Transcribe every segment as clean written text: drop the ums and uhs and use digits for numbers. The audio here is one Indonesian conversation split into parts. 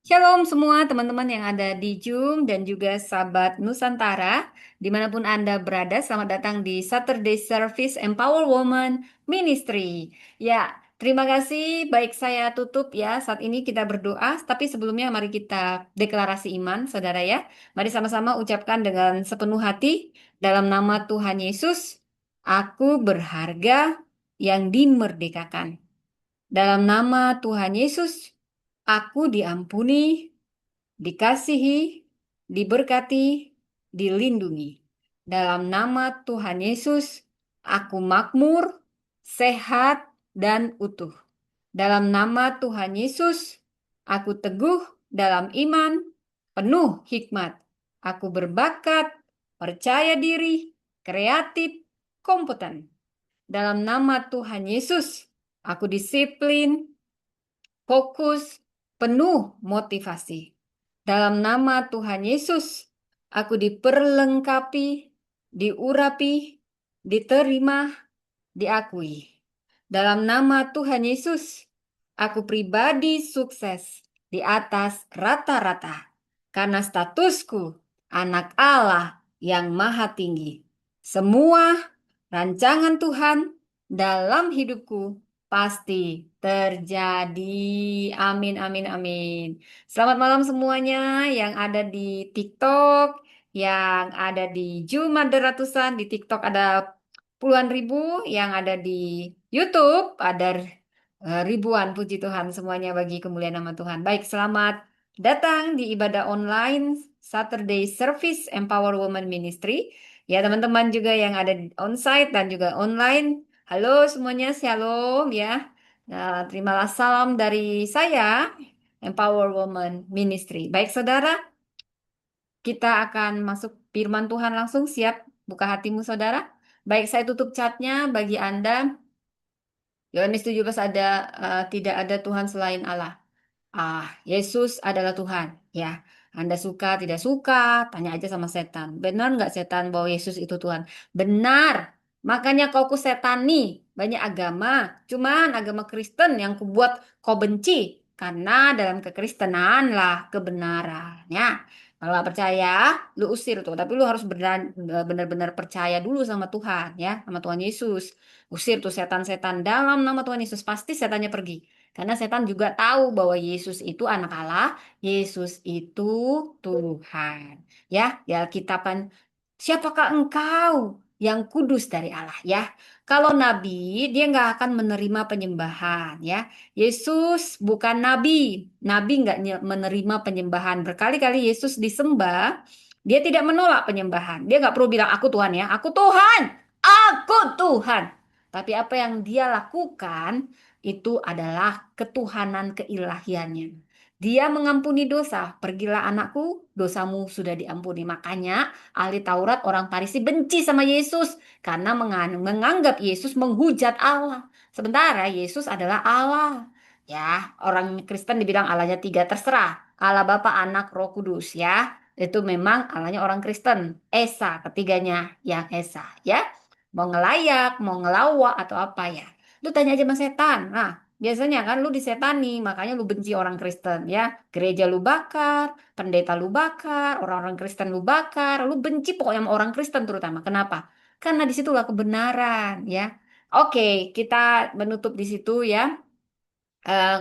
Shalom semua teman-teman yang ada di Zoom dan juga sahabat Nusantara, dimanapun Anda berada, selamat datang di Saturday Service Empower Woman Ministry. Ya, terima kasih. Baik saya tutup ya, saat ini kita berdoa, tapi sebelumnya mari kita deklarasi iman, saudara ya. Mari sama-sama ucapkan dengan sepenuh hati, dalam nama Tuhan Yesus, aku berharga yang dimerdekakan. Dalam nama Tuhan Yesus, aku diampuni, dikasihi, diberkati, dilindungi. Dalam nama Tuhan Yesus, aku makmur, sehat, dan utuh. Dalam nama Tuhan Yesus, aku teguh dalam iman, penuh hikmat. Aku berbakat, percaya diri, kreatif, kompeten. Dalam nama Tuhan Yesus, aku disiplin, fokus, penuh motivasi. Dalam nama Tuhan Yesus, aku diperlengkapi, diurapi, diterima, diakui. Dalam nama Tuhan Yesus, aku pribadi sukses di atas rata-rata karena statusku anak Allah yang maha tinggi. Semua rancangan Tuhan dalam hidupku pasti terjadi. Amin, amin, amin. Selamat malam semuanya yang ada di TikTok, yang ada di Zoom ada ratusan, di TikTok ada puluhan ribu, yang ada di YouTube ada ribuan. Puji Tuhan semuanya bagi kemuliaan nama Tuhan. Baik, selamat datang di ibadah online Saturday Service Empower Women Ministry. Ya, teman-teman juga yang ada onsite dan juga online. Halo semuanya, shalom ya. Nah, terimalah salam dari saya, Empower Women Ministry. Baik, saudara, kita akan masuk firman Tuhan langsung. Siap buka hatimu, saudara? Baik, saya tutup chatnya bagi Anda. Yohanes 17 ada, tidak ada Tuhan selain Allah. Yesus adalah Tuhan. Ya, Anda suka tidak suka, tanya aja sama setan. Benar nggak setan bahwa Yesus itu Tuhan? Benar. Makanya kau kusetani banyak agama. Cuman agama Kristen yang kubuat kau benci. Karena dalam kekristenan lah kebenarannya. Kalau nggak percaya, lu usir tuh. Tapi lu harus benar-benar percaya dulu sama Tuhan, ya, sama Tuhan Yesus. Usir tuh setan-setan dalam nama Tuhan Yesus. Pasti setannya pergi. Karena setan juga tahu bahwa Yesus itu anak Allah, Yesus itu Tuhan. Ya, di Alkitab kan, siapakah engkau yang kudus dari Allah ya? Kalau nabi, dia nggak akan menerima penyembahan ya. Yesus bukan nabi, nabi nggak menerima penyembahan. Berkali-kali Yesus disembah, dia tidak menolak penyembahan. Dia nggak perlu bilang aku Tuhan ya, aku Tuhan, aku Tuhan. Tapi apa yang dia lakukan itu adalah ketuhanan keilahiannya. Dia mengampuni dosa. Pergilah anakku, dosamu sudah diampuni. Makanya ahli Taurat orang Farisi benci sama Yesus karena menganggap Yesus menghujat Allah. Sementara Yesus adalah Allah. Ya, orang Kristen dibilang Allahnya tiga terserah. Allah Bapa, Anak, Roh Kudus ya. Itu memang Allahnya orang Kristen. Esa ketiganya yang Esa ya. Mau ngelayak, mau ngelawak atau apa ya. Lu tanya aja sama setan. Nah, biasanya kan lu disetani, makanya lu benci orang Kristen ya. Gereja lu bakar, pendeta lu bakar, orang-orang Kristen lu bakar, lu benci pokoknya sama orang Kristen terutama. Kenapa? Karena disitulah kebenaran ya. Oke, kita menutup di situ ya.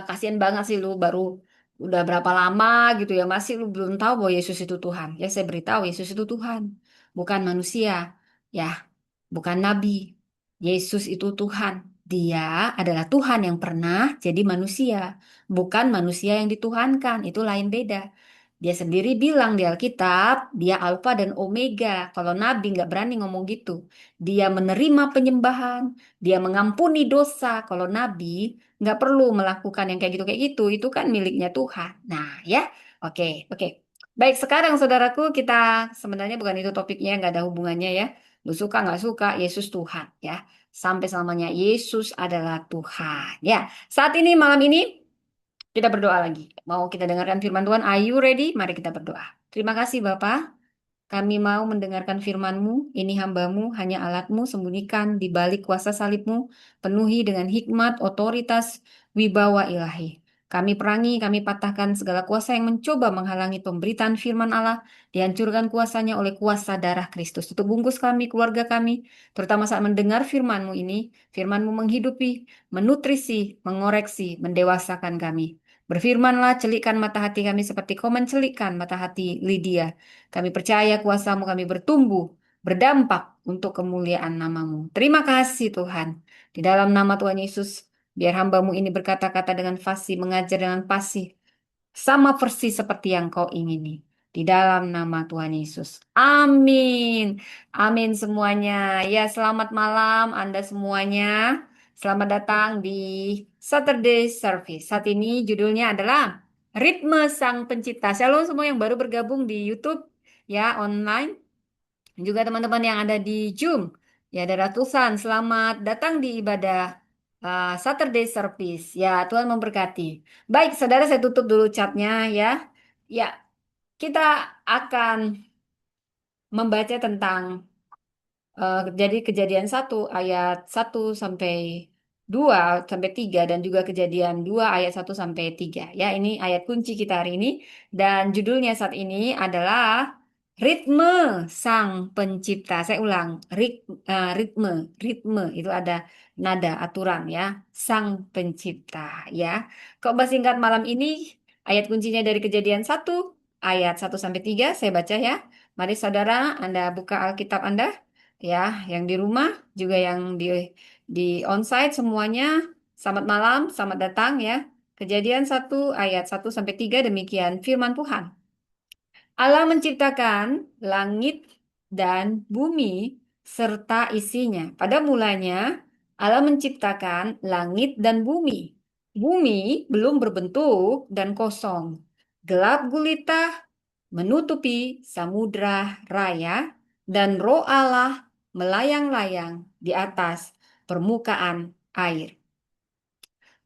Kasihan banget sih lu baru udah berapa lama gitu ya masih lu belum tahu bahwa Yesus itu Tuhan. Ya saya beritahu Yesus itu Tuhan, bukan manusia. Ya, bukan nabi. Yesus itu Tuhan. Dia adalah Tuhan yang pernah jadi manusia, bukan manusia yang dituhankan. Itu lain beda. Dia sendiri bilang di Alkitab, dia Alfa dan Omega. Kalau Nabi nggak berani ngomong gitu. Dia menerima penyembahan, dia mengampuni dosa. Kalau Nabi nggak perlu melakukan yang kayak gitu. Itu kan miliknya Tuhan. Nah ya, oke, oke. Baik, sekarang saudaraku kita sebenarnya bukan itu topiknya, nggak ada hubungannya ya. Lu suka nggak suka, Yesus Tuhan ya. Sampai selamanya Yesus adalah Tuhan ya. Saat ini malam ini kita berdoa lagi. Mau kita dengarkan firman Tuhan? Are you ready? Mari kita berdoa. Terima kasih Bapak. Kami mau mendengarkan firman-Mu. Ini hamba-Mu, hanya alat-Mu, sembunyikan di balik kuasa salib-Mu. Penuhi dengan hikmat, otoritas, wibawa ilahi. Kami perangi, kami patahkan segala kuasa yang mencoba menghalangi pemberitaan firman Allah, dihancurkan kuasanya oleh kuasa darah Kristus. Tutup bungkus kami, keluarga kami, terutama saat mendengar firman-Mu ini, firman-Mu menghidupi, menutrisi, mengoreksi, mendewasakan kami. Berfirmanlah, celikkan mata hati kami seperti Kau mencelikkan mata hati Lydia. Kami percaya kuasa-Mu, kami bertumbuh, berdampak untuk kemuliaan nama-Mu. Terima kasih Tuhan. Di dalam nama Tuhan Yesus, biar hamba-Mu ini berkata-kata dengan fasih, mengajar dengan fasih, sama persis seperti yang Kau ingini. Di dalam nama Tuhan Yesus. Amin. Amin semuanya. Ya, selamat malam Anda semuanya. Selamat datang di Saturday Service. Saat ini judulnya adalah Ritme Sang Pencipta. Shalom semua yang baru bergabung di YouTube ya online. Juga teman-teman yang ada di Zoom. Ya, ada ratusan. Selamat datang di ibadah Saturday Service. Ya, Tuhan memberkati. Baik, saudara, saya tutup dulu chatnya ya. Ya, kita akan membaca tentang jadi Kejadian 1 ayat 1 sampai 2 sampai 3 dan juga Kejadian 2 ayat 1 sampai 3. Ya, ini ayat kunci kita hari ini dan judulnya saat ini adalah Ritme Sang Pencipta. Saya ulang, ritme, ritme itu ada nada aturan ya, Sang Pencipta ya. Kok bahas singkat malam ini ayat kuncinya dari Kejadian 1 ayat 1 sampai 3 saya baca ya. Mari saudara, Anda buka Alkitab Anda ya, yang di rumah juga yang di onsite semuanya. Selamat malam, selamat datang ya. Kejadian 1 ayat 1 sampai 3 demikian firman Tuhan. Allah menciptakan langit dan bumi serta isinya. Pada mulanya Allah menciptakan langit dan bumi. Bumi belum berbentuk dan kosong. Gelap gulita menutupi samudra raya dan roh Allah melayang-layang di atas permukaan air.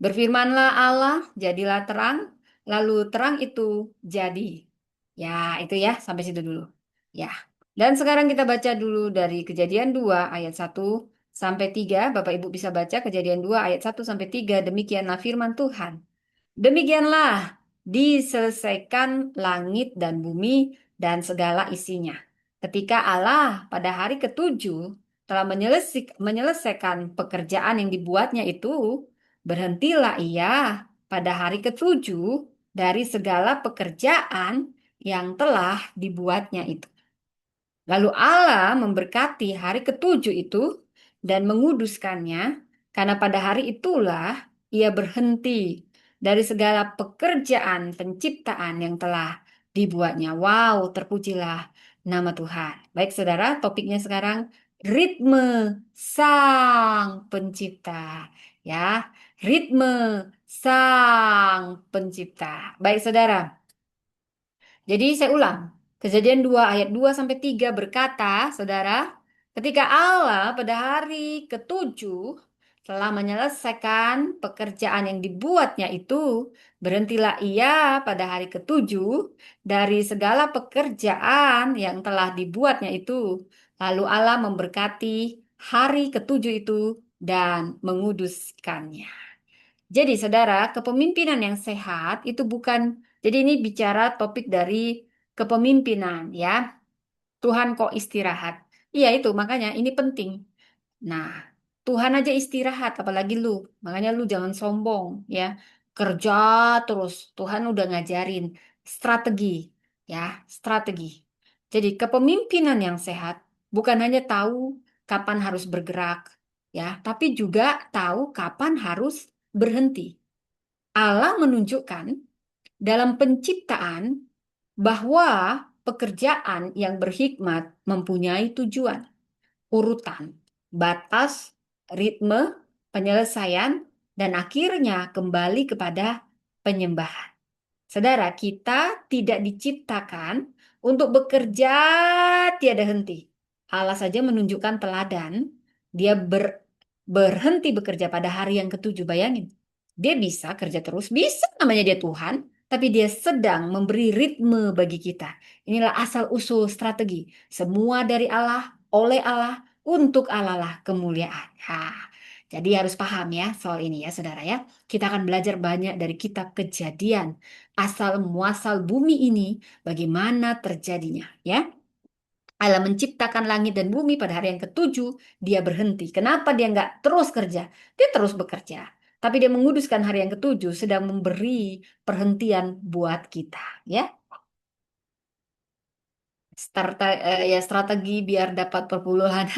Berfirmanlah Allah, jadilah terang, lalu terang itu jadi. Ya, itu ya, sampai situ dulu. Ya. Dan sekarang kita baca dulu dari Kejadian 2 ayat 1 sampai 3. Bapak Ibu bisa baca Kejadian 2 ayat 1 sampai 3. Demikianlah firman Tuhan. Demikianlah diselesaikan langit dan bumi dan segala isinya. Ketika Allah pada hari ketujuh telah menyelesaikan pekerjaan yang dibuatnya itu, berhentilah ia pada hari ketujuh dari segala pekerjaan yang telah dibuatnya itu. Lalu Allah memberkati hari ketujuh itu dan menguduskannya, karena pada hari itulah ia berhenti dari segala pekerjaan penciptaan yang telah dibuatnya. Wow, terpujilah nama Tuhan. Baik saudara, topiknya sekarang ritme sang pencipta. Ya, ritme sang pencipta. Baik saudara. Jadi saya ulang. Kejadian 2 ayat 2 sampai 3 berkata, Saudara, ketika Allah pada hari ketujuh telah menyelesaikan pekerjaan yang dibuatnya itu, berhentilah ia pada hari ketujuh dari segala pekerjaan yang telah dibuatnya itu. Lalu Allah memberkati hari ketujuh itu dan menguduskannya. Jadi, saudara, kepemimpinan yang sehat itu bukan, jadi ini bicara topik dari kepemimpinan ya. Tuhan kok istirahat? Iya itu, makanya ini penting. Nah, Tuhan aja istirahat, apalagi lu. Makanya lu jangan sombong ya. Kerja terus, Tuhan udah ngajarin strategi ya, strategi. Jadi kepemimpinan yang sehat bukan hanya tahu kapan harus bergerak ya, tapi juga tahu kapan harus berhenti. Allah menunjukkan dalam penciptaan bahwa pekerjaan yang berhikmat mempunyai tujuan, urutan, batas, ritme, penyelesaian, dan akhirnya kembali kepada penyembahan. Saudara, kita tidak diciptakan untuk bekerja tiada henti. Allah saja menunjukkan teladan, dia berhenti bekerja pada hari yang ketujuh. Bayangin, dia bisa kerja terus, bisa namanya dia Tuhan, tapi dia sedang memberi ritme bagi kita. Inilah asal-usul strategi. Semua dari Allah, oleh Allah, untuk Allah lah kemuliaan. Jadi harus paham ya soal ini ya saudara ya. Kita akan belajar banyak dari kitab Kejadian. Asal muasal bumi ini bagaimana terjadinya ya. Allah menciptakan langit dan bumi pada hari yang ketujuh, dia berhenti. Kenapa dia nggak terus kerja? Dia terus bekerja. Tapi dia menguduskan hari yang ketujuh, sedang memberi perhentian buat kita. Ya, ya strategi biar dapat perpuluhan.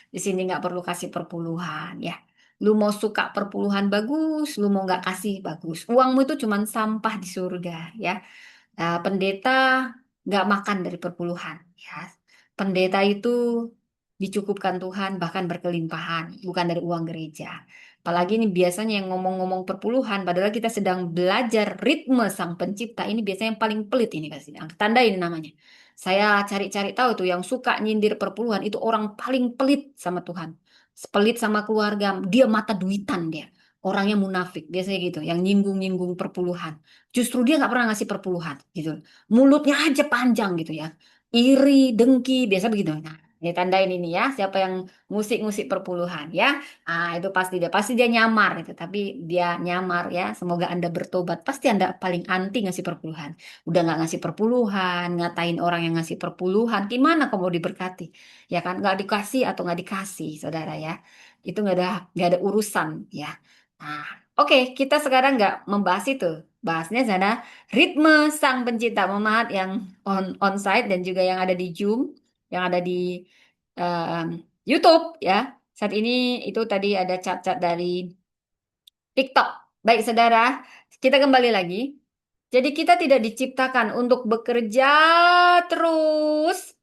Di sini nggak perlu kasih perpuluhan ya. Lu mau suka perpuluhan bagus, lu mau nggak kasih bagus. Uangmu itu cuman sampah di surga ya. Pendeta nggak makan dari perpuluhan ya. Pendeta itu dicukupkan Tuhan bahkan berkelimpahan, bukan dari uang gereja. Apalagi ini biasanya yang ngomong-ngomong perpuluhan, padahal kita sedang belajar ritme Sang Pencipta. Ini biasanya yang paling pelit ini kasih. Tanda ini namanya. Saya cari-cari tahu tuh yang suka nyindir perpuluhan itu orang paling pelit sama Tuhan. Pelit sama keluarga, dia mata duitan dia. Orangnya munafik, biasanya gitu, yang nyinggung-nyinggung perpuluhan. Justru dia nggak pernah ngasih perpuluhan gitu. Mulutnya aja panjang gitu ya. Iri, dengki, biasa begitu. Nah, ini tandain ini ya, siapa yang ngusik-ngusik perpuluhan ya. Itu pasti dia nyamar itu, tapi dia nyamar ya. Semoga Anda bertobat. Pasti Anda paling anti ngasih perpuluhan. Udah nggak ngasih perpuluhan, ngatain orang yang ngasih perpuluhan, gimana kamu mau diberkati? Ya kan, nggak dikasih atau nggak dikasih, saudara ya. Itu nggak ada urusan ya. Nah, oke, kita sekarang nggak membahas itu. Bahasnya sana ritme sang pencipta memahat yang onsite dan juga yang ada di Zoom, yang ada di em, YouTube ya. Saat ini itu tadi ada cat-cat dari TikTok. Baik, saudara, kita kembali lagi. Jadi kita tidak diciptakan untuk bekerja terus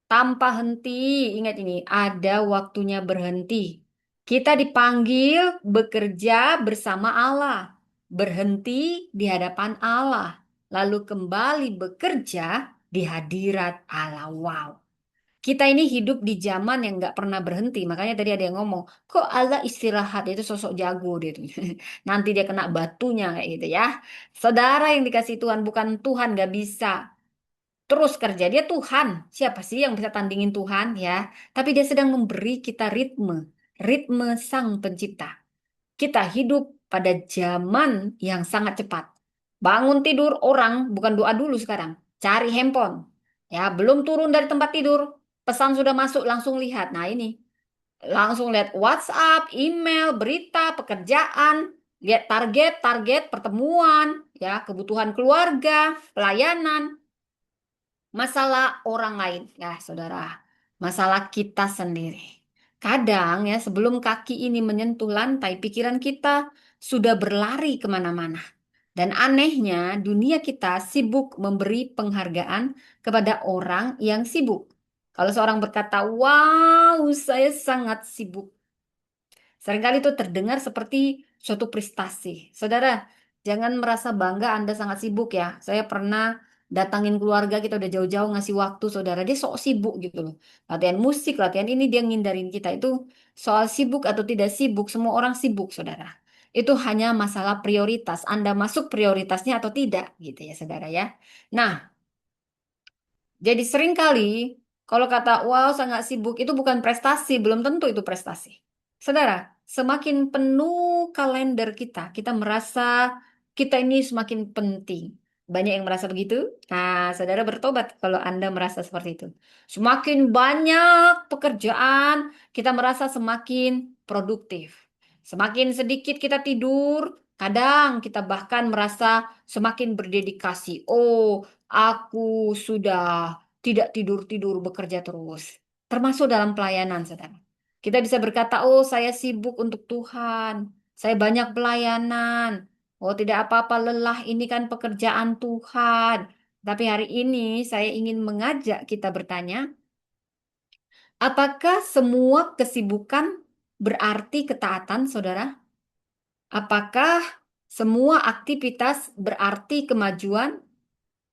tanpa henti. Ingat ini, ada waktunya berhenti. Kita dipanggil bekerja bersama Allah, berhenti di hadapan Allah, lalu kembali bekerja di hadirat Allah. Wow. Kita ini hidup di zaman yang nggak pernah berhenti. Makanya tadi ada yang ngomong, kok Allah istirahat itu sosok jago dia tuh. Nanti dia kena batunya kayak gitu ya. Saudara yang dikasih Tuhan bukan Tuhan nggak bisa terus kerja. Dia Tuhan. Siapa sih yang bisa tandingin Tuhan ya? Tapi dia sedang memberi kita ritme Sang Pencipta. Kita hidup pada zaman yang sangat cepat. Bangun tidur orang bukan doa dulu sekarang. Cari handphone. Ya, belum turun dari tempat tidur. Pesan sudah masuk, langsung lihat. Nah, ini langsung lihat WhatsApp, email, berita, pekerjaan, lihat target pertemuan, ya, kebutuhan keluarga, pelayanan, masalah orang lain. Ya, saudara, masalah kita sendiri. Kadang ya sebelum kaki ini menyentuh lantai, pikiran kita sudah berlari kemana-mana. Dan anehnya, dunia kita sibuk memberi penghargaan kepada orang yang sibuk. Kalau seorang berkata, "Wow, saya sangat sibuk." Seringkali itu terdengar seperti suatu prestasi. Saudara, jangan merasa bangga Anda sangat sibuk ya. Saya pernah datangin keluarga kita udah jauh-jauh ngasih waktu saudara. Dia sok sibuk gitu loh. Latihan musik, latihan ini dia ngindarin kita. Itu soal sibuk atau tidak sibuk, semua orang sibuk saudara. Itu hanya masalah prioritas. Anda masuk prioritasnya atau tidak gitu ya saudara ya. Nah, jadi seringkali kalau kata wow sangat sibuk itu bukan prestasi, belum tentu itu prestasi. Saudara, semakin penuh kalender kita, kita merasa kita ini semakin penting. Banyak yang merasa begitu. Nah, saudara bertobat kalau Anda merasa seperti itu. Semakin banyak pekerjaan, kita merasa semakin produktif. Semakin sedikit kita tidur, kadang kita bahkan merasa semakin berdedikasi. Oh, aku sudah tidak tidur-tidur bekerja terus. Termasuk dalam pelayanan, saudara. Kita bisa berkata, oh saya sibuk untuk Tuhan. Saya banyak pelayanan. Oh tidak apa-apa lelah, ini kan pekerjaan Tuhan. Tapi hari ini saya ingin mengajak kita bertanya, apakah semua kesibukan berarti ketaatan, saudara? Apakah semua aktivitas berarti kemajuan?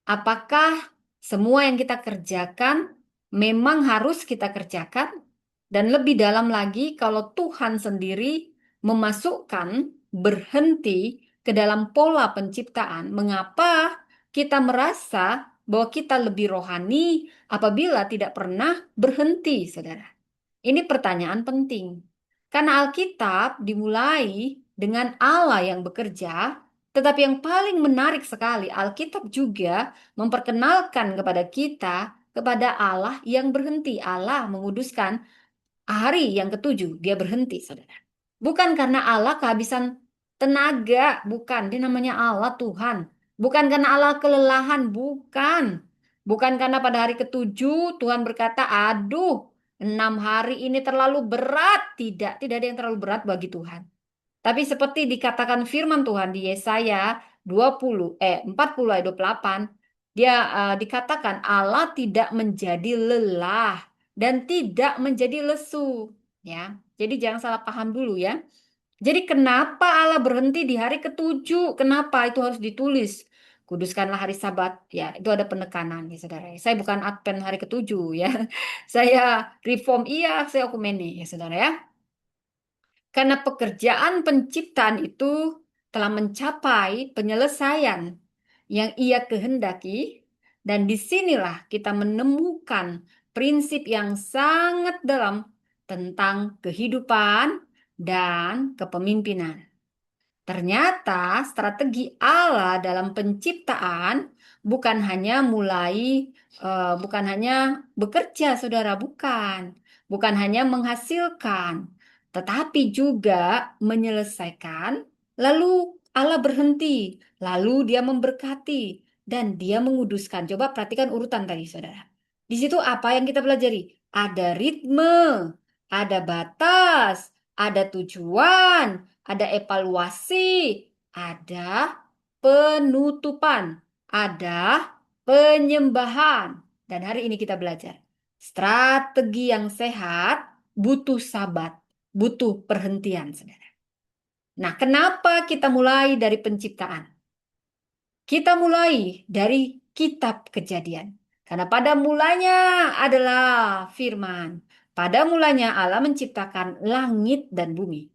Apakah semua yang kita kerjakan memang harus kita kerjakan? Dan lebih dalam lagi, kalau Tuhan sendiri memasukkan berhenti ke dalam pola penciptaan, mengapa kita merasa bahwa kita lebih rohani apabila tidak pernah berhenti, saudara? Ini pertanyaan penting. Karena Alkitab dimulai dengan Allah yang bekerja, tetapi yang paling menarik sekali, Alkitab juga memperkenalkan kepada kita kepada Allah yang berhenti. Allah menguduskan hari yang ketujuh, dia berhenti, saudara. Bukan karena Allah kehabisan tenaga, bukan. Dia namanya Allah Tuhan. Bukan karena Allah kelelahan, bukan. Bukan karena pada hari ketujuh Tuhan berkata, aduh, 6 hari ini terlalu berat. Tidak, tidak ada yang terlalu berat bagi Tuhan. Tapi seperti dikatakan firman Tuhan di Yesaya 40 ayat 28, dia dikatakan Allah tidak menjadi lelah dan tidak menjadi lesu, ya. Jadi jangan salah paham dulu ya. Jadi kenapa Allah berhenti di hari ketujuh? Kenapa itu harus ditulis? Kuduskanlah hari Sabat, ya. Itu ada penekanan ya, saudara. Saya bukan Advent hari ketujuh ya. Saya reform iya, saya okumene ya, saudara ya. Karena pekerjaan penciptaan itu telah mencapai penyelesaian yang ia kehendaki, dan disinilah kita menemukan prinsip yang sangat dalam tentang kehidupan dan kepemimpinan. Ternyata strategi Allah dalam penciptaan bukan hanya bukan hanya bekerja, saudara, bukan. Bukan hanya menghasilkan, tetapi juga menyelesaikan. Lalu Allah berhenti, lalu dia memberkati, dan dia menguduskan. Coba perhatikan urutan tadi, saudara. Di situ apa yang kita pelajari? Ada ritme, ada batas, ada tujuan, ada evaluasi, ada penutupan, ada penyembahan. Dan hari ini kita belajar strategi yang sehat butuh sabat, butuh perhentian, saudara. Nah, kenapa kita mulai dari penciptaan? Kita mulai dari kitab Kejadian. Karena pada mulanya adalah firman. Pada mulanya Allah menciptakan langit dan bumi.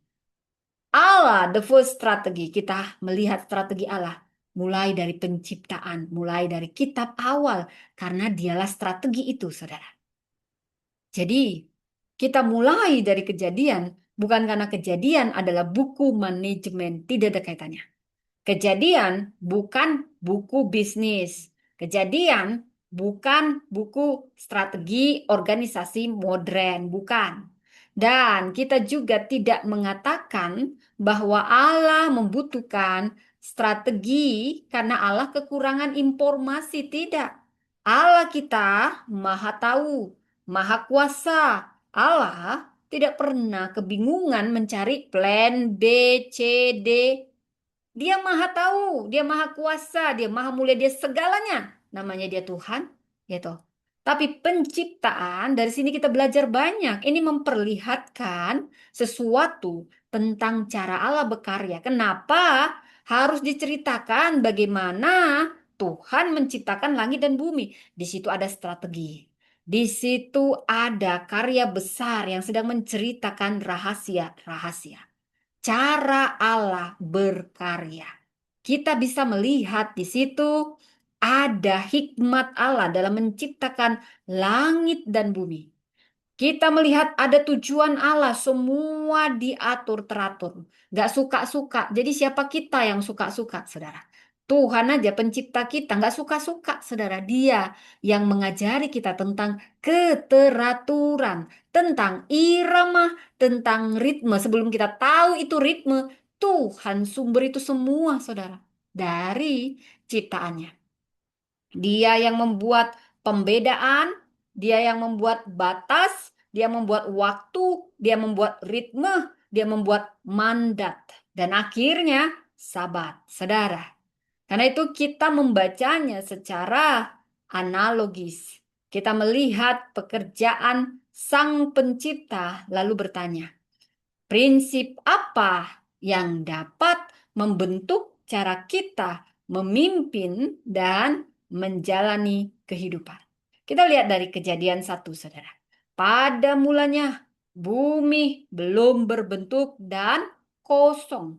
Allah, the first strategi. Kita melihat strategi Allah. Mulai dari penciptaan, mulai dari kitab awal. Karena dialah strategi itu, saudara. Jadi, kita mulai dari Kejadian, bukan karena Kejadian adalah buku manajemen. Tidak ada kaitannya. Kejadian bukan buku bisnis. Kejadian bukan buku strategi organisasi modern, bukan. Dan kita juga tidak mengatakan bahwa Allah membutuhkan strategi karena Allah kekurangan informasi, tidak. Allah kita maha tahu, maha kuasa. Allah tidak pernah kebingungan mencari plan B, C, D. Dia maha tahu, dia maha kuasa, dia maha mulia, dia segalanya. Namanya dia Tuhan, gitu. Tapi penciptaan, dari sini kita belajar banyak. Ini memperlihatkan sesuatu tentang cara Allah berkarya. Kenapa harus diceritakan bagaimana Tuhan menciptakan langit dan bumi? Di situ ada strategi. Di situ ada karya besar yang sedang menceritakan rahasia-rahasia cara Allah berkarya. Kita bisa melihat di situ ada hikmat Allah dalam menciptakan langit dan bumi. Kita melihat ada tujuan Allah, semua diatur teratur. Gak suka-suka. Jadi siapa kita yang suka-suka, saudara? Tuhan aja pencipta kita gak suka-suka, saudara. Dia yang mengajari kita tentang keteraturan, tentang irama, tentang ritme. Sebelum kita tahu itu ritme, Tuhan sumber itu semua, saudara. Dari ciptaannya. Dia yang membuat pembedaan, dia yang membuat batas, dia membuat waktu, dia membuat ritme, dia membuat mandat. Dan akhirnya sabat, saudara. Karena itu kita membacanya secara analogis. Kita melihat pekerjaan Sang Pencipta lalu bertanya, prinsip apa yang dapat membentuk cara kita memimpin dan menjalani kehidupan? Kita lihat dari Kejadian 1, saudara. Pada mulanya bumi belum berbentuk dan kosong.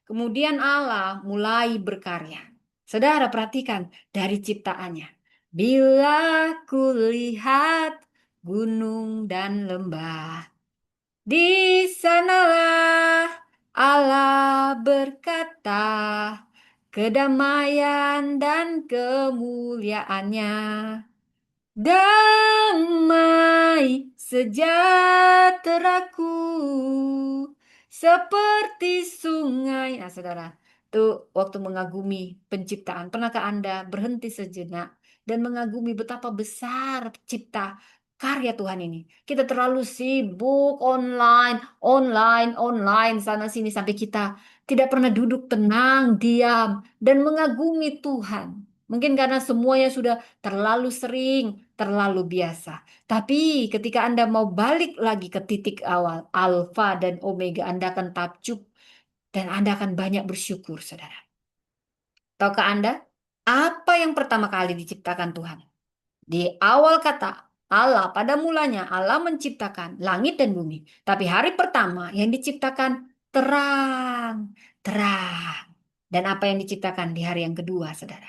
Kemudian Allah mulai berkarya. Saudara perhatikan dari ciptaannya. Bila kulihat gunung dan lembah, Di sanalah Allah berkata, kedamaian dan kemuliaannya. Damai sejahteraku seperti sungai. Nah, saudara, tuh waktu mengagumi penciptaan, pernahkah Anda berhenti sejenak dan mengagumi betapa besar cipta karya Tuhan ini? Kita terlalu sibuk online, online, online, sana sini sampai kita tidak pernah duduk tenang, diam, dan mengagumi Tuhan. Mungkin karena semuanya sudah terlalu sering, terlalu biasa. Tapi ketika Anda mau balik lagi ke titik awal, alfa dan omega, Anda akan takjub dan Anda akan banyak bersyukur, saudara. Tahukah Anda, apa yang pertama kali diciptakan Tuhan? Di awal kata Allah, pada mulanya Allah menciptakan langit dan bumi. Tapi hari pertama yang diciptakan terang, terang. Dan apa yang diciptakan di hari yang kedua, saudara?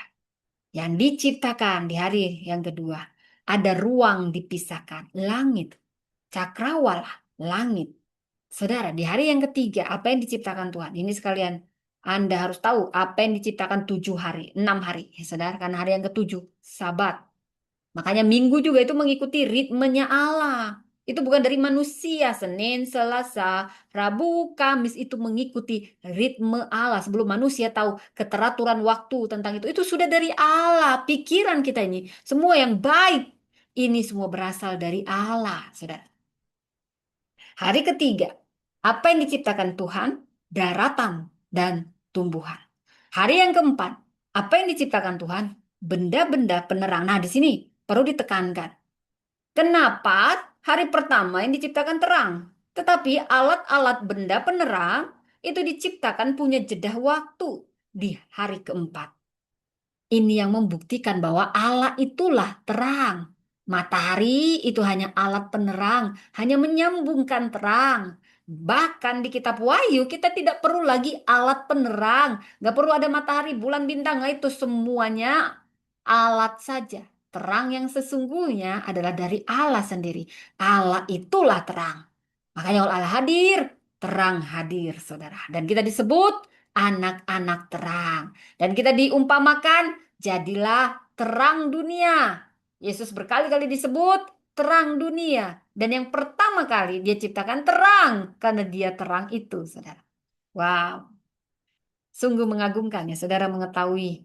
Yang diciptakan di hari yang kedua, ada ruang dipisahkan, langit, cakrawala, langit. Saudara, di hari yang ketiga, apa yang diciptakan Tuhan? Ini sekalian, Anda harus tahu apa yang diciptakan 7 hari, 6 hari. Ya, saudara, karena hari yang ketujuh, Sabat. Makanya minggu juga itu mengikuti ritmenya Allah. Itu bukan dari manusia. Senin, Selasa, Rabu, Kamis itu mengikuti ritme Allah. Sebelum manusia tahu keteraturan waktu tentang itu. Itu sudah dari Allah. Pikiran kita ini. Semua yang baik. Ini semua berasal dari Allah, saudara. Hari ketiga. Apa yang diciptakan Tuhan? Daratan dan tumbuhan. Hari yang keempat. Apa yang diciptakan Tuhan? Benda-benda penerang. Nah, di sini perlu ditekankan. Kenapa hari pertama yang diciptakan terang? Tetapi alat-alat benda penerang itu diciptakan punya jeda waktu di hari keempat. Ini yang membuktikan bahwa Allah itulah terang. Matahari itu hanya alat penerang, hanya menyambungkan terang. Bahkan di kitab Wahyu kita tidak perlu lagi alat penerang. Nggak perlu ada matahari, bulan, bintang. Nah, itu semuanya alat saja. Terang yang sesungguhnya adalah dari Allah sendiri. Allah itulah terang. Makanya kalau Allah hadir, terang hadir, saudara. Dan kita disebut anak-anak terang. Dan kita diumpamakan, jadilah terang dunia. Yesus berkali-kali disebut terang dunia. Dan yang pertama kali dia ciptakan terang. Karena dia terang itu, saudara. Wow, sungguh mengagumkan ya, saudara mengetahui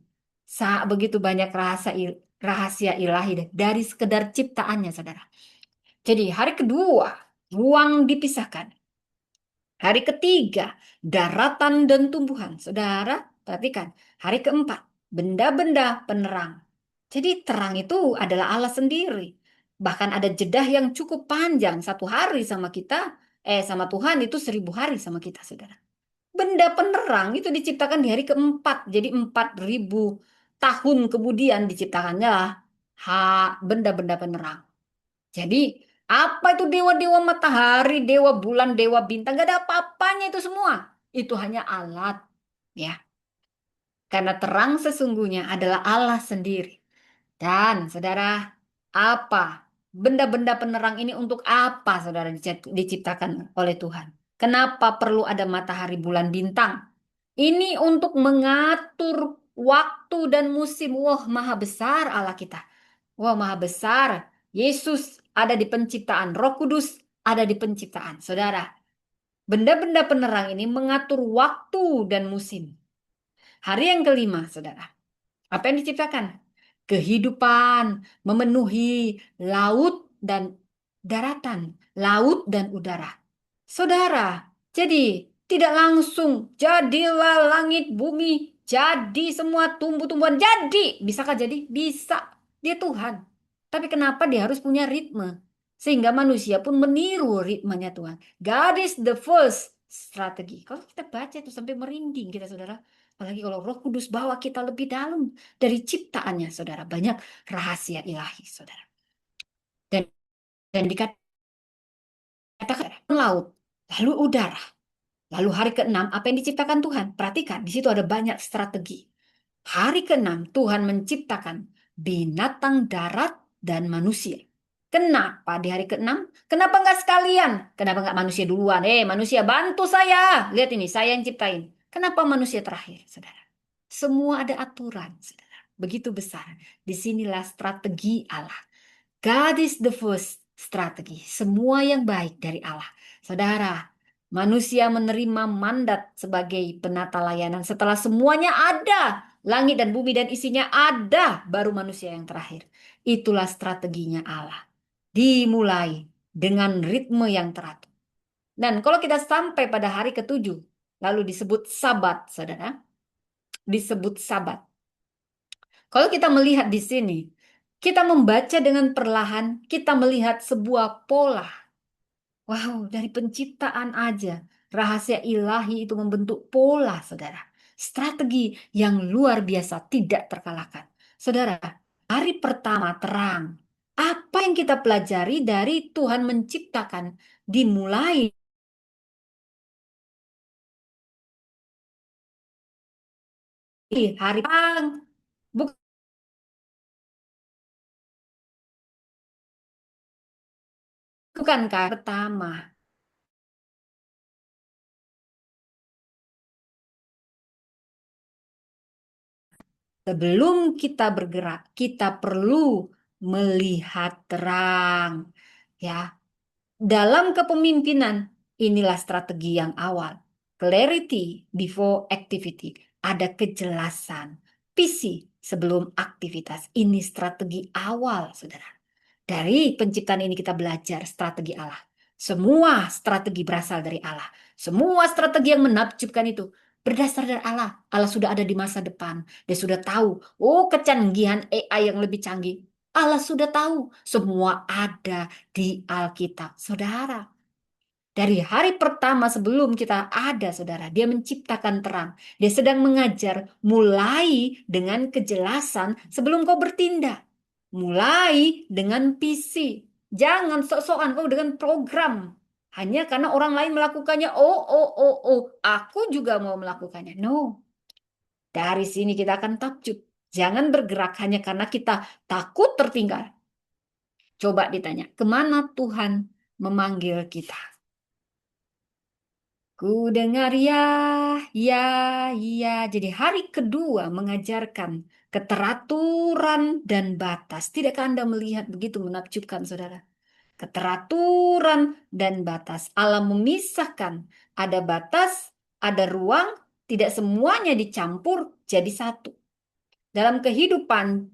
begitu banyak rahasia ilahi dari sekedar ciptaannya, saudara. Jadi hari kedua, ruang dipisahkan. Hari ketiga, daratan dan tumbuhan. Saudara, perhatikan. Hari keempat, benda-benda penerang. Jadi terang itu adalah Allah sendiri. Bahkan ada jeda yang cukup panjang. 1 hari sama kita, sama Tuhan itu 1000 hari sama kita, saudara. Benda penerang itu diciptakan di hari keempat. Jadi 4000 tahun kemudian diciptakannya benda-benda penerang. Jadi apa itu dewa-dewa matahari, dewa bulan, dewa bintang? Gak ada apa-apanya itu semua. Itu hanya alat. Ya, karena terang sesungguhnya adalah Allah sendiri. Dan saudara, apa benda-benda penerang ini untuk apa saudara diciptakan oleh Tuhan? Kenapa perlu ada matahari, bulan, bintang? Ini untuk mengatur waktu dan musim. Wah, maha besar Allah kita. Wah, maha besar. Yesus ada di penciptaan. Roh Kudus ada di penciptaan. Saudara, benda-benda penerang ini mengatur waktu dan musim. Hari yang kelima, saudara. Apa yang diciptakan? Kehidupan memenuhi laut dan daratan, laut dan udara. Saudara, jadi tidak langsung jadilah langit bumi, jadi semua tumbuh-tumbuhan, jadi. Bisakah jadi? Bisa. Dia Tuhan. Tapi kenapa dia harus punya ritme? Sehingga manusia pun meniru ritmenya Tuhan. God is the first strategi. Kalau kita baca itu sampai merinding kita, saudara. Apalagi kalau Roh Kudus bawa kita lebih dalam dari ciptaannya, saudara. Banyak rahasia ilahi, saudara. Dan dikatakan laut, lalu udara. Lalu hari keenam, apa yang diciptakan Tuhan? Perhatikan, di situ ada banyak strategi. Hari keenam, Tuhan menciptakan binatang darat dan manusia. Kenapa di hari keenam? Kenapa nggak sekalian? Kenapa nggak manusia duluan? Manusia bantu saya. Lihat ini, saya yang ciptain. Kenapa manusia terakhir, saudara? Semua ada aturan, saudara. Begitu besar. Disinilah strategi Allah. God is the first strategi. Semua yang baik dari Allah. Saudara, manusia menerima mandat sebagai penata layanan setelah semuanya ada. Langit dan bumi dan isinya ada, baru manusia yang terakhir. Itulah strateginya Allah. Dimulai dengan ritme yang teratur. Dan kalau kita sampai pada hari ketujuh, lalu disebut Sabat, saudara. Disebut Sabat. Kalau kita melihat di sini, kita membaca dengan perlahan, kita melihat sebuah pola. Wow, dari penciptaan aja, rahasia ilahi itu membentuk pola, saudara. Strategi yang luar biasa, tidak terkalahkan. Saudara, hari pertama terang. Apa yang kita pelajari dari Tuhan menciptakan dimulai hari terang. Bukankah pertama? Sebelum kita bergerak, kita perlu melihat terang. Ya, dalam kepemimpinan, inilah strategi yang awal. Clarity before activity. Ada kejelasan. Visi sebelum aktivitas. Ini strategi awal, saudara. Dari penciptaan ini kita belajar strategi Allah. Semua strategi berasal dari Allah. Semua strategi yang menakjubkan itu berdasar dari Allah. Allah sudah ada di masa depan. Dia sudah tahu, oh kecanggihan AI yang lebih canggih. Allah sudah tahu, semua ada di Alkitab. Saudara, dari hari pertama sebelum kita ada, saudara, dia menciptakan terang. Dia sedang mengajar mulai dengan kejelasan sebelum kau bertindak. Mulai dengan visi. Jangan sok-sokan kau dengan program. Hanya karena orang lain melakukannya. Oh, oh, oh, oh. Aku juga mau melakukannya. No. Dari sini kita akan takjub. Jangan bergerak hanya karena kita takut tertinggal. Coba ditanya, kemana Tuhan memanggil kita? Ku dengar ya, ya, ya. Jadi hari kedua mengajarkan keteraturan dan batas. Tidakkah Anda melihat begitu menakjubkan, saudara? Keteraturan dan batas. Allah memisahkan. Ada batas, ada ruang, tidak semuanya dicampur jadi satu. Dalam kehidupan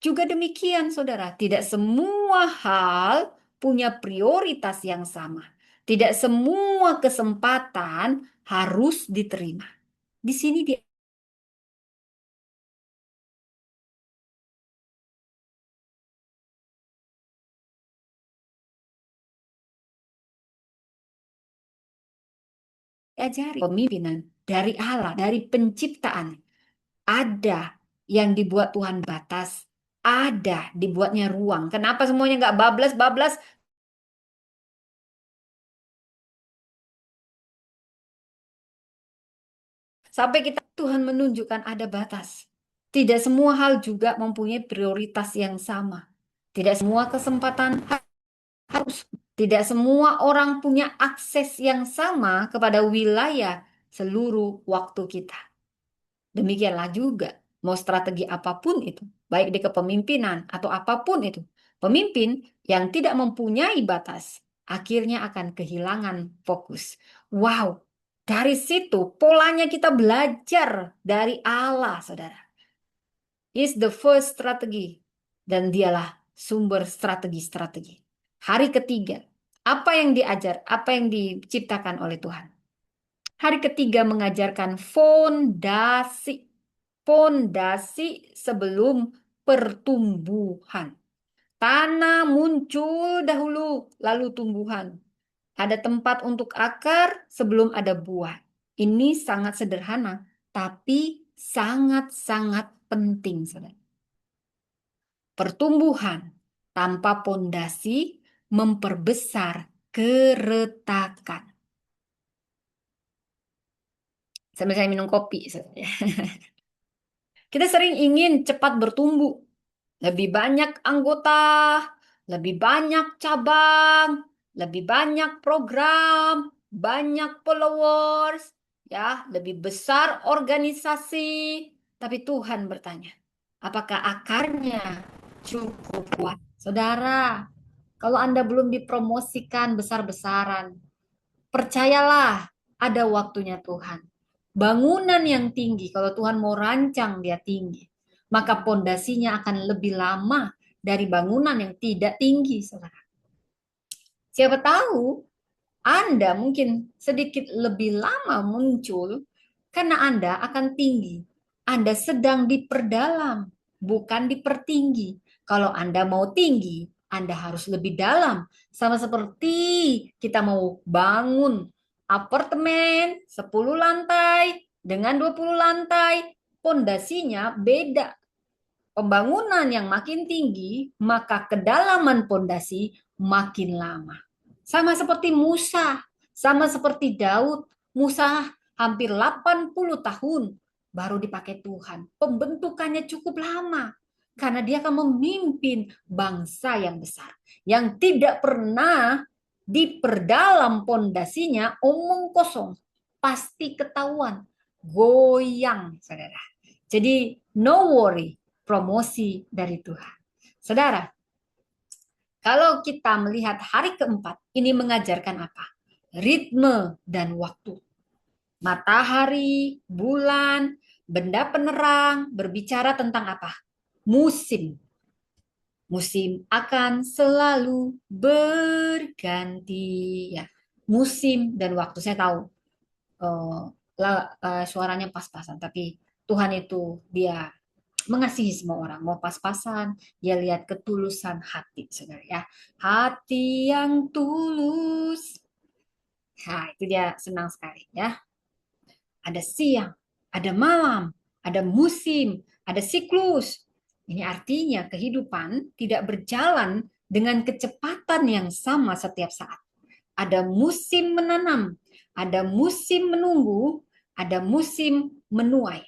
juga demikian, saudara. Tidak semua hal punya prioritas yang sama. Tidak semua kesempatan harus diterima. Di sini diajari pemimpinan dari Allah, dari penciptaan. Ada yang dibuat Tuhan batas, ada dibuatnya ruang. Kenapa semuanya nggak bablas-bablas? Sampai kita Tuhan menunjukkan ada batas. Tidak semua hal juga mempunyai prioritas yang sama. Tidak semua kesempatan harus. Tidak semua orang punya akses yang sama kepada wilayah seluruh waktu kita. Demikianlah juga, mau strategi apapun itu, baik di kepemimpinan atau apapun itu, pemimpin yang tidak mempunyai batas akhirnya akan kehilangan fokus. Wow, dari situ polanya kita belajar dari Allah, saudara. Is the first strategi dan dialah sumber strategi-strategi. Hari ketiga, apa yang diajar, apa yang diciptakan oleh Tuhan? Hari ketiga mengajarkan fondasi. Fondasi sebelum pertumbuhan. Tanah muncul dahulu, lalu tumbuhan. Ada tempat untuk akar sebelum ada buah. Ini sangat sederhana, tapi sangat-sangat penting, saudara. Pertumbuhan tanpa pondasi memperbesar keretakan. Sambil saya minum kopi. Saudara. Kita sering ingin cepat bertumbuh, lebih banyak anggota, lebih banyak cabang, lebih banyak program, banyak followers, ya, lebih besar organisasi. Tapi Tuhan bertanya, apakah akarnya cukup kuat? Saudara, kalau Anda belum dipromosikan besar-besaran, percayalah ada waktunya Tuhan. Bangunan yang tinggi, kalau Tuhan mau rancang dia tinggi, maka pondasinya akan lebih lama dari bangunan yang tidak tinggi, saudara. Siapa tahu Anda mungkin sedikit lebih lama muncul karena Anda akan tinggi. Anda sedang diperdalam, bukan dipertinggi. Kalau Anda mau tinggi, Anda harus lebih dalam. Sama seperti kita mau bangun apartemen 10 lantai dengan 20 lantai, pondasinya beda. Pembangunan yang makin tinggi, maka kedalaman pondasi makin lama. Sama seperti Musa, sama seperti Daud. Musa hampir 80 tahun baru dipakai Tuhan. Pembentukannya cukup lama karena dia akan memimpin bangsa yang besar yang tidak pernah diperdalam pondasinya omong kosong. Pasti ketahuan, goyang, saudara. Jadi no worry, promosi dari Tuhan. Saudara, kalau kita melihat hari keempat, ini mengajarkan apa? Ritme dan waktu. Matahari, bulan, benda penerang berbicara tentang apa? Musim. Musim akan selalu berganti. Ya, musim dan waktu. Saya tahu suaranya pas-pasan, tapi Tuhan itu dia mengasihi semua orang. Mau pas-pasan, dia lihat ketulusan hati, saudara ya. Hati yang tulus. Nah, itu dia senang sekali ya. Ada siang, ada malam, ada musim, ada siklus. Ini artinya kehidupan tidak berjalan dengan kecepatan yang sama setiap saat. Ada musim menanam, ada musim menunggu, ada musim menuai.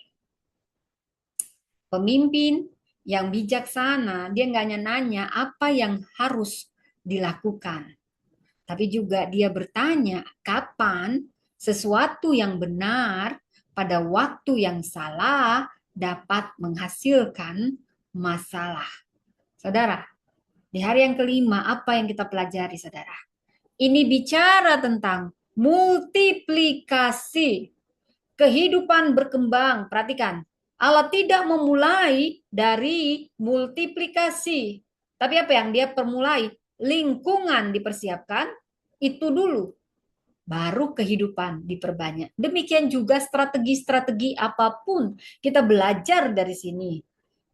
Pemimpin yang bijaksana, dia nggak hanya nanya apa yang harus dilakukan, tapi juga dia bertanya kapan sesuatu yang benar pada waktu yang salah dapat menghasilkan masalah. Saudara, di hari yang kelima apa yang kita pelajari, saudara? Ini bicara tentang multiplikasi. Kehidupan berkembang, perhatikan. Allah tidak memulai dari multiplikasi. Tapi apa yang dia permulai? Lingkungan dipersiapkan, itu dulu. Baru kehidupan diperbanyak. Demikian juga strategi-strategi apapun. Kita belajar dari sini.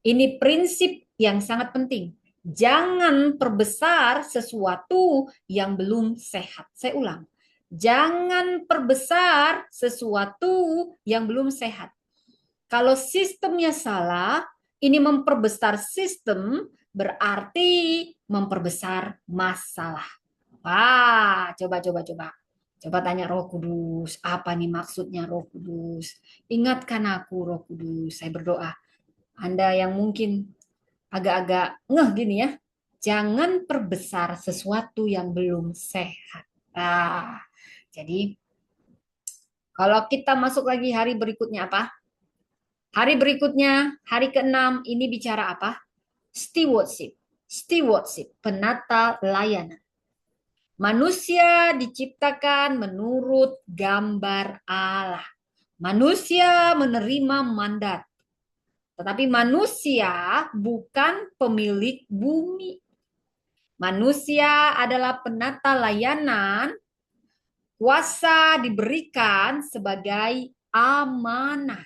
Ini prinsip yang sangat penting. Jangan perbesar sesuatu yang belum sehat. Saya ulang. Jangan perbesar sesuatu yang belum sehat. Kalau sistemnya salah, ini memperbesar sistem berarti memperbesar masalah. Wah, coba. Coba tanya Roh Kudus, apa nih maksudnya Roh Kudus? Ingatkan aku Roh Kudus, saya berdoa. Anda yang mungkin agak-agak ngeh gini ya, jangan perbesar sesuatu yang belum sehat. Nah, jadi kalau kita masuk lagi hari berikutnya apa? Hari berikutnya, hari keenam, ini bicara apa? Stewardship. Stewardship, penata layanan. Manusia diciptakan menurut gambar Allah. Manusia menerima mandat. Tetapi manusia bukan pemilik bumi. Manusia adalah penata layanan. Kuasa diberikan sebagai amanah.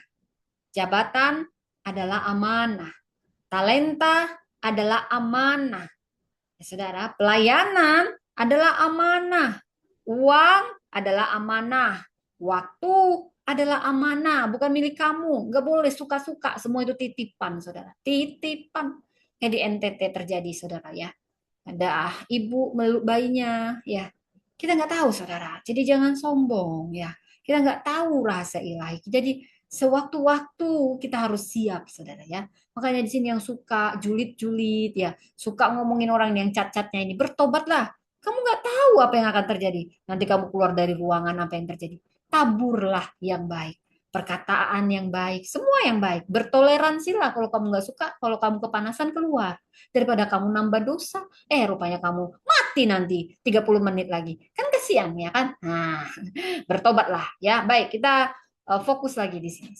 Jabatan adalah amanah. Talenta adalah amanah. Ya, saudara, pelayanan adalah amanah. Uang adalah amanah. Waktu adalah amanah, bukan milik kamu. Nggak boleh suka-suka. Semua itu titipan, saudara. Titipan. Yang di NTT terjadi, saudara ya. Ada ibu meluk bayinya, ya. Kita nggak tahu, saudara. Jadi jangan sombong, ya. Kita nggak tahu rahasia ilahi. Jadi Sewaktu-waktu kita harus siap, saudara ya. Makanya di sini yang suka julid-julid ya, suka ngomongin orang yang cat-catnya ini, bertobatlah. Kamu nggak tahu apa yang akan terjadi. Nanti kamu keluar dari ruangan, apa yang terjadi. Taburlah yang baik, perkataan yang baik, semua yang baik. Bertoleransilah kalau kamu nggak suka, kalau kamu kepanasan keluar. Daripada kamu nambah dosa, rupanya kamu mati nanti 30 menit lagi. Kan kesian ya kan? Nah, bertobatlah ya. Baik, kita fokus lagi di sini.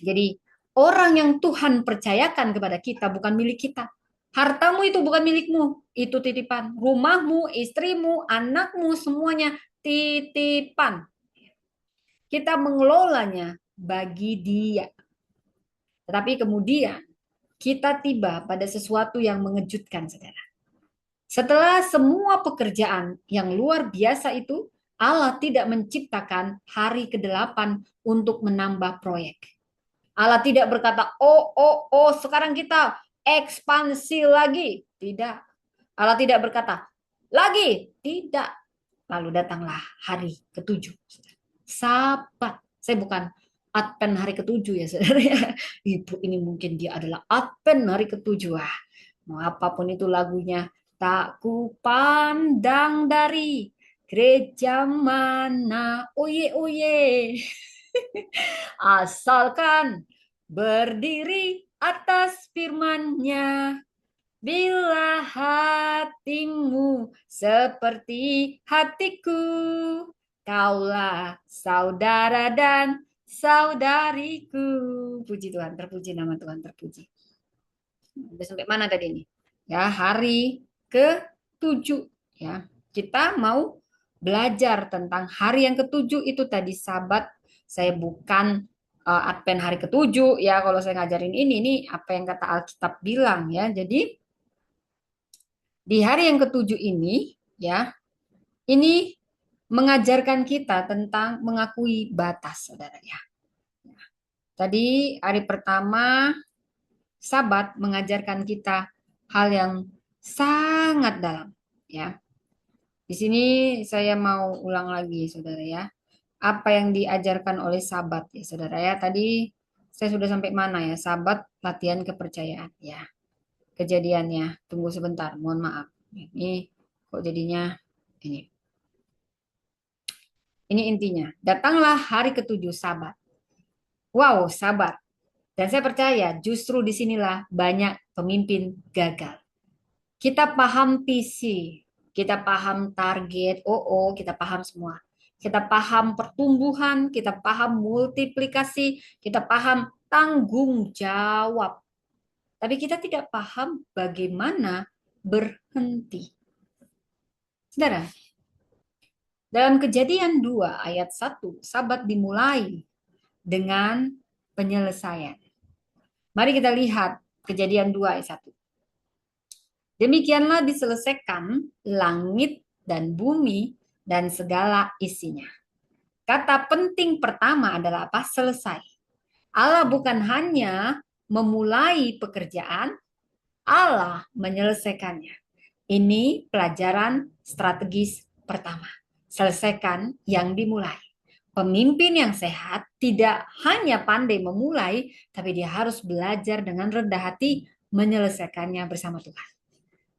Jadi orang yang Tuhan percayakan kepada kita bukan milik kita. Hartamu itu bukan milikmu, itu titipan. Rumahmu, istrimu, anakmu, semuanya titipan. Kita mengelolanya bagi dia. Tetapi kemudian kita tiba pada sesuatu yang mengejutkan, saudara. Setelah semua pekerjaan yang luar biasa itu, Allah tidak menciptakan hari ke-8 untuk menambah proyek. Allah tidak berkata, sekarang kita ekspansi lagi. Tidak. Allah tidak berkata, lagi. Tidak. Lalu datanglah hari ke-7. Sabat. Saya bukan Advent hari ke-7 ya, saudara ya. Ibu ini mungkin dia adalah Advent hari ke-7. Mau apapun itu lagunya. Tak ku pandang dari gereja mana. Oye, oye. Asalkan berdiri atas firman-Nya. Bila hatimu seperti hatiku, kaulah saudara dan saudariku. Puji Tuhan, terpuji nama Tuhan, terpuji. Udah sampai mana tadi ini? Ya, hari ke-7 ya. Kita mau belajar tentang hari yang ke-7 itu tadi Sabat. Saya bukan Advent hari ke-7 ya, kalau saya ngajarin ini apa yang kata Alkitab bilang ya. Jadi di hari yang ke-7 ini ya, ini mengajarkan kita tentang mengakui batas, saudara ya. Tadi hari pertama Sabat mengajarkan kita hal yang sangat dalam ya. Di sini saya mau ulang lagi, saudara ya. Apa yang diajarkan oleh Sabat ya, saudara ya. Tadi saya sudah sampai mana ya? Sabat latihan kepercayaan ya. Kejadiannya, tunggu sebentar, mohon maaf. Ini kok jadinya ini. Ini intinya. Datanglah hari ke-7 Sabat. Wow, Sabat. Dan saya percaya justru disinilah banyak pemimpin gagal. Kita paham visi, kita paham target, kita paham semua. Kita paham pertumbuhan, kita paham multiplikasi, kita paham tanggung jawab. Tapi kita tidak paham bagaimana berhenti. Saudara, dalam Kejadian 2 ayat 1, Sabat dimulai dengan penyelesaian. Mari kita lihat Kejadian 2 ayat 1. Demikianlah diselesaikan langit dan bumi dan segala isinya. Kata penting pertama adalah apa? Selesai. Allah bukan hanya memulai pekerjaan, Allah menyelesaikannya. Ini pelajaran strategis pertama. Selesaikan yang dimulai. Pemimpin yang sehat tidak hanya pandai memulai, tapi dia harus belajar dengan rendah hati menyelesaikannya bersama Tuhan.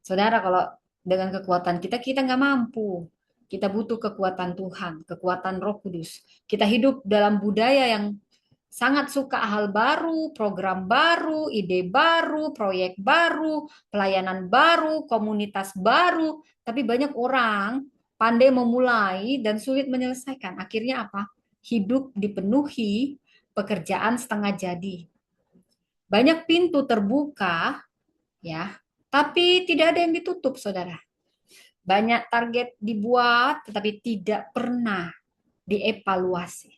Saudara, kalau dengan kekuatan kita, kita nggak mampu. Kita butuh kekuatan Tuhan, kekuatan Roh Kudus. Kita hidup dalam budaya yang sangat suka hal baru, program baru, ide baru, proyek baru, pelayanan baru, komunitas baru. Tapi banyak orang pandai memulai dan sulit menyelesaikan. Akhirnya apa? Hidup dipenuhi pekerjaan setengah jadi. Banyak pintu terbuka, ya, tapi tidak ada yang ditutup, saudara. Banyak target dibuat, tetapi tidak pernah dievaluasi.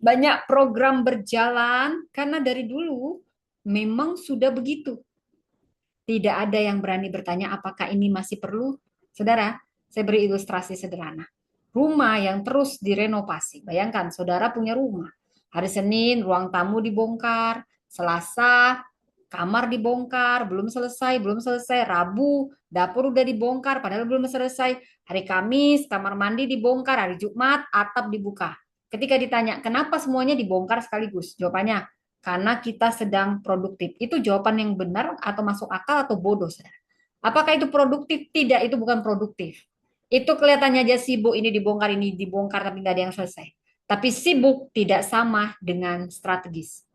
Banyak program berjalan karena dari dulu memang sudah begitu. Tidak ada yang berani bertanya apakah ini masih perlu. Saudara, saya beri ilustrasi sederhana. Rumah yang terus direnovasi. Bayangkan, saudara punya rumah. Hari Senin, ruang tamu dibongkar. Selasa, kamar dibongkar. Belum selesai, belum selesai. Rabu, dapur udah dibongkar, padahal belum selesai. Hari Kamis, kamar mandi dibongkar. Hari Jumat, atap dibuka. Ketika ditanya, kenapa semuanya dibongkar sekaligus? Jawabannya, karena kita sedang produktif. Itu jawaban yang benar atau masuk akal atau bodoh, saudara? Apakah itu produktif? Tidak, itu bukan produktif. Itu kelihatannya aja sibuk, ini dibongkar, tapi nggak ada yang selesai. Tapi sibuk tidak sama dengan strategis.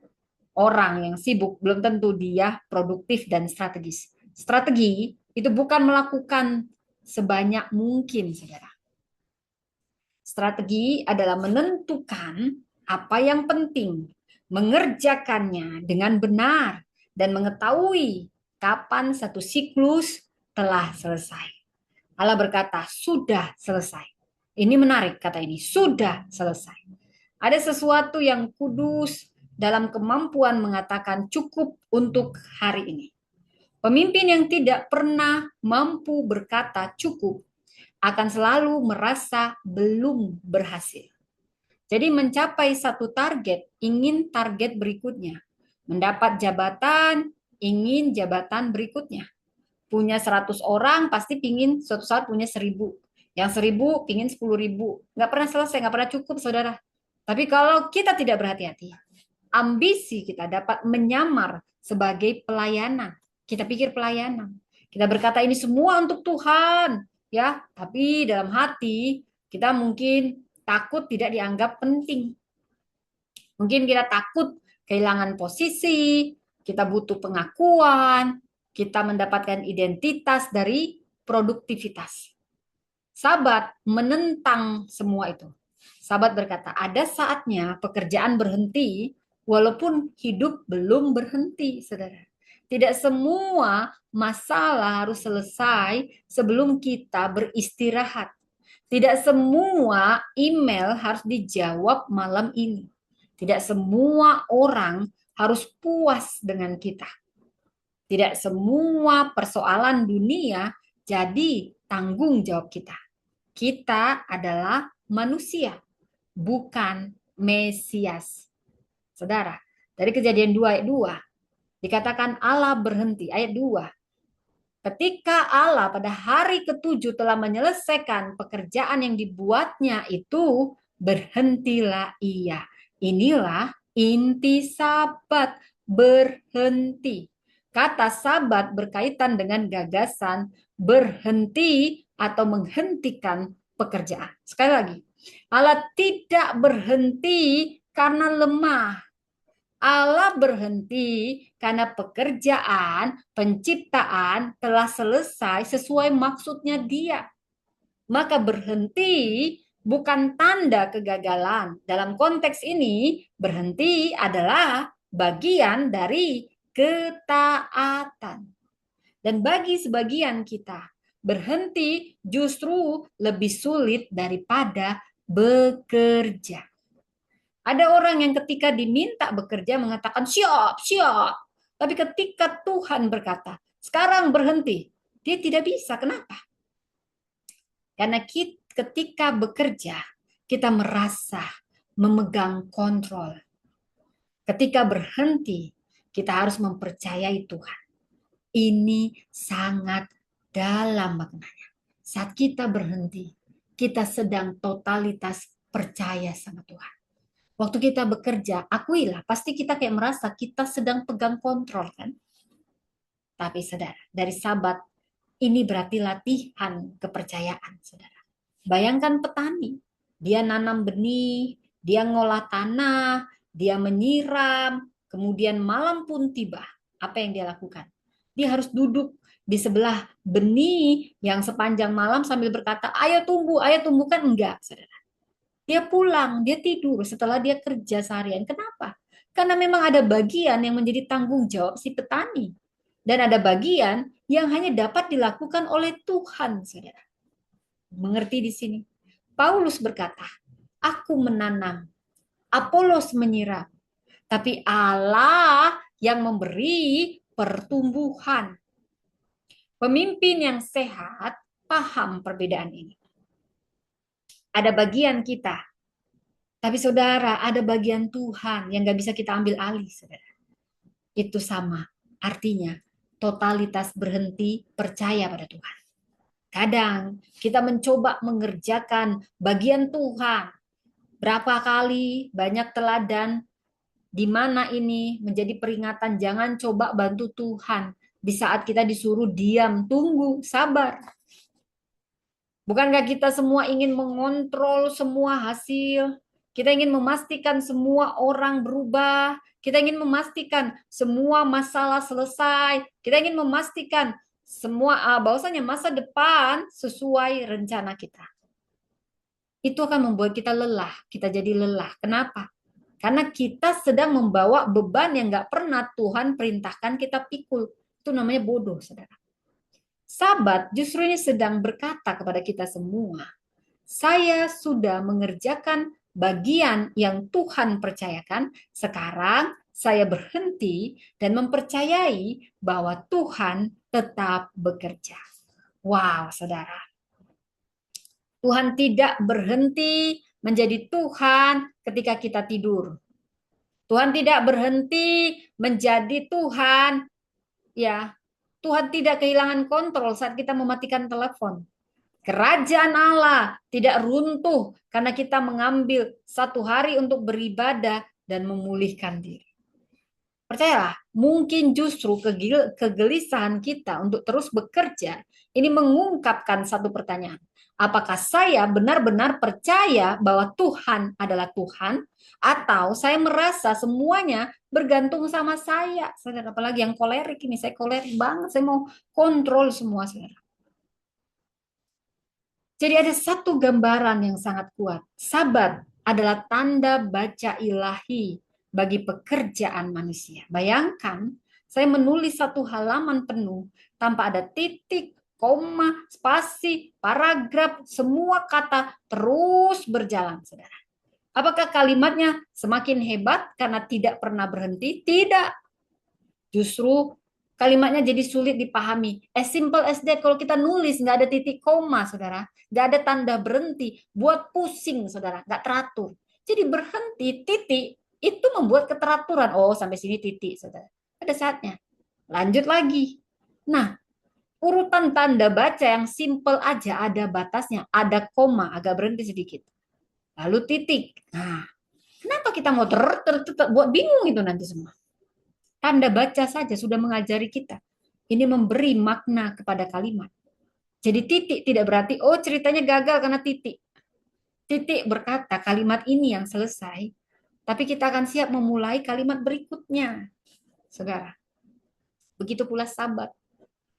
Orang yang sibuk belum tentu dia produktif dan strategis. Strategi itu bukan melakukan sebanyak mungkin, saudara. Strategi adalah menentukan apa yang penting, mengerjakannya dengan benar, dan mengetahui kapan satu siklus telah selesai. Allah berkata, sudah selesai. Ini menarik kata ini, sudah selesai. Ada sesuatu yang kudus dalam kemampuan mengatakan cukup untuk hari ini. Pemimpin yang tidak pernah mampu berkata cukup akan selalu merasa belum berhasil. Jadi mencapai satu target, ingin target berikutnya. Mendapat jabatan, ingin jabatan berikutnya. Punya 100 orang, pasti pingin suatu saat punya 1000. Yang 1000 pingin 10.000. Nggak pernah selesai, nggak pernah cukup, saudara. Tapi kalau kita tidak berhati-hati, ambisi kita dapat menyamar sebagai pelayanan. Kita pikir pelayanan. Kita berkata ini semua untuk Tuhan, ya. Tapi dalam hati kita mungkin takut tidak dianggap penting. Mungkin kita takut kehilangan posisi, kita butuh pengakuan, kita mendapatkan identitas dari produktivitas. Sahabat menentang semua itu. Sahabat berkata, ada saatnya pekerjaan berhenti walaupun hidup belum berhenti, saudara. Tidak semua masalah harus selesai sebelum kita beristirahat. Tidak semua email harus dijawab malam ini. Tidak semua orang harus puas dengan kita. Tidak semua persoalan dunia jadi tanggung jawab kita. Kita adalah manusia, bukan Mesias. Saudara, dari Kejadian 2 ayat 2 dikatakan Allah berhenti. Ayat 2. Ketika Allah pada hari ke-7 telah menyelesaikan pekerjaan yang dibuatnya itu, berhentilah ia. Inilah inti Sabat, berhenti. Kata Sabat berkaitan dengan gagasan berhenti atau menghentikan pekerjaan. Sekali lagi, Allah tidak berhenti karena lemah. Allah berhenti karena pekerjaan penciptaan telah selesai sesuai maksudnya Dia. Maka berhenti bukan tanda kegagalan. Dalam konteks ini, berhenti adalah bagian dari ketaatan. Dan bagi sebagian kita, berhenti justru lebih sulit daripada bekerja. Ada orang yang ketika diminta bekerja mengatakan siap, siap. Tapi ketika Tuhan berkata, sekarang berhenti, dia tidak bisa. Kenapa? Karena ketika bekerja, kita merasa memegang kontrol. Ketika berhenti, kita harus mempercayai Tuhan. Ini sangat dalam maknanya. Saat kita berhenti, kita sedang totalitas percaya sama Tuhan. Waktu kita bekerja, akuilah, pasti kita kayak merasa kita sedang pegang kontrol kan. Tapi saudara, dari Sabat, ini berarti latihan kepercayaan saudara. Bayangkan petani, dia nanam benih, dia ngolah tanah, dia menyiram, kemudian malam pun tiba. Apa yang dia lakukan? Dia harus duduk di sebelah benih yang sepanjang malam sambil berkata, ayo tumbuh kan enggak saudara. Dia pulang, dia tidur setelah dia kerja seharian. Kenapa? Karena memang ada bagian yang menjadi tanggung jawab si petani. Dan ada bagian yang hanya dapat dilakukan oleh Tuhan, saudara. Mengerti di sini? Paulus berkata, aku menanam, Apolos menyiram, tapi Allah yang memberi pertumbuhan. Pemimpin yang sehat paham perbedaan ini. Ada bagian kita, tapi saudara, ada bagian Tuhan yang gak bisa kita ambil alih, saudara. Itu sama, artinya totalitas berhenti percaya pada Tuhan. Kadang kita mencoba mengerjakan bagian Tuhan, Berapa kali banyak teladan di mana ini menjadi peringatan, jangan coba bantu Tuhan di saat kita disuruh diam, tunggu, sabar. Bukankah kita semua ingin mengontrol semua hasil? Kita ingin memastikan semua orang berubah. Kita ingin memastikan semua masalah selesai. Kita ingin memastikan semua bahwasanya masa depan sesuai rencana kita. Itu akan membuat kita lelah. Kita jadi lelah. Kenapa? Karena kita sedang membawa beban yang nggak pernah Tuhan perintahkan kita pikul. Itu namanya bodoh, saudara. Sabat justru ini sedang berkata kepada kita semua, saya sudah mengerjakan bagian yang Tuhan percayakan, sekarang saya berhenti dan mempercayai bahwa Tuhan tetap bekerja. Wow, saudara. Tuhan tidak berhenti menjadi Tuhan ketika kita tidur. Tuhan tidak berhenti menjadi Tuhan, ya. Tuhan tidak kehilangan kontrol saat kita mematikan telepon. Kerajaan Allah tidak runtuh karena kita mengambil satu hari untuk beribadah dan memulihkan diri. Percayalah, mungkin justru kegelisahan kita untuk terus bekerja ini mengungkapkan satu pertanyaan. Apakah saya benar-benar percaya bahwa Tuhan adalah Tuhan, atau saya merasa semuanya bergantung sama saya? Saudara, apalagi yang kolerik ini, saya kolerik banget, saya mau kontrol semua, saudara. Jadi ada satu gambaran yang sangat kuat. Sabat adalah tanda baca ilahi bagi pekerjaan manusia. Bayangkan, saya menulis satu halaman penuh tanpa ada titik, koma, spasi, paragraf, semua kata terus berjalan, saudara. Apakah kalimatnya semakin hebat karena tidak pernah berhenti? Tidak. Justru kalimatnya jadi sulit dipahami. As simple as that, kalau kita nulis nggak ada titik koma, saudara. Nggak ada tanda berhenti. Buat pusing, saudara. Nggak teratur. Jadi berhenti, titik, itu membuat keteraturan. Oh, sampai sini titik, saudara. Ada saatnya. Lanjut lagi. Nah, urutan tanda baca yang simple aja ada batasnya. Ada koma, agak berhenti sedikit. Lalu titik. Nah, kenapa kita mau buat bingung itu nanti semua. Tanda baca saja sudah mengajari kita. Ini memberi makna kepada kalimat. Jadi titik tidak berarti, oh ceritanya gagal karena titik. Titik berkata kalimat ini yang selesai, tapi kita akan siap memulai kalimat berikutnya. Saudara, begitu pula sabat.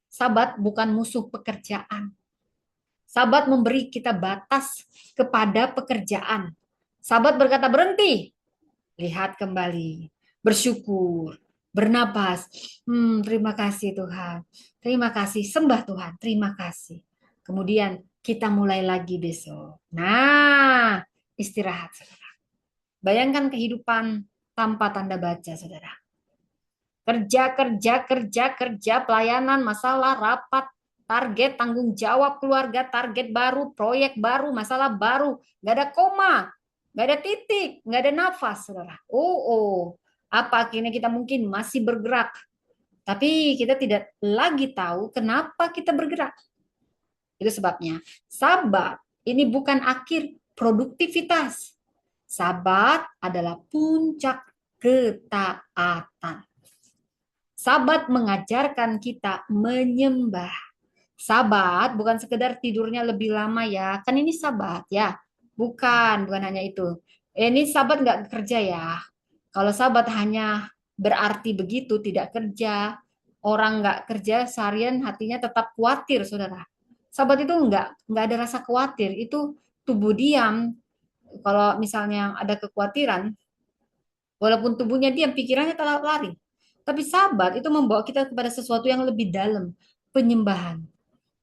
Sabat bukan musuh pekerjaan. Sabat memberi kita batas kepada pekerjaan. Sabat berkata berhenti, lihat kembali, bersyukur, bernapas. Terima kasih Tuhan. Terima kasih, sembah Tuhan. Terima kasih. Kemudian kita mulai lagi besok. Nah, istirahat, saudara. Bayangkan kehidupan tanpa tanda baca, saudara. Kerja, kerja, kerja, kerja, pelayanan, masalah, rapat, target, tanggung jawab keluarga, target baru, proyek baru, masalah baru. Gak ada koma, gak ada titik, gak ada nafas, saudara. Oh, apa akhirnya kita mungkin masih bergerak, tapi kita tidak lagi tahu kenapa kita bergerak. Itu sebabnya sabat ini bukan akhir produktivitas. Sabat adalah puncak ketaatan. Sabat mengajarkan kita menyembah. Sabat bukan sekedar tidurnya lebih lama ya. Kan ini sabat ya. Bukan hanya itu. Ini sabat nggak kerja ya. Kalau sabat hanya berarti begitu, tidak kerja. Orang nggak kerja seharian hatinya tetap khawatir, saudara. Sabat itu nggak ada rasa khawatir. Itu tubuh diam. Kalau misalnya ada kekhawatiran, walaupun tubuhnya diam, pikirannya telah lari. Tapi sabat itu membawa kita kepada sesuatu yang lebih dalam, penyembahan.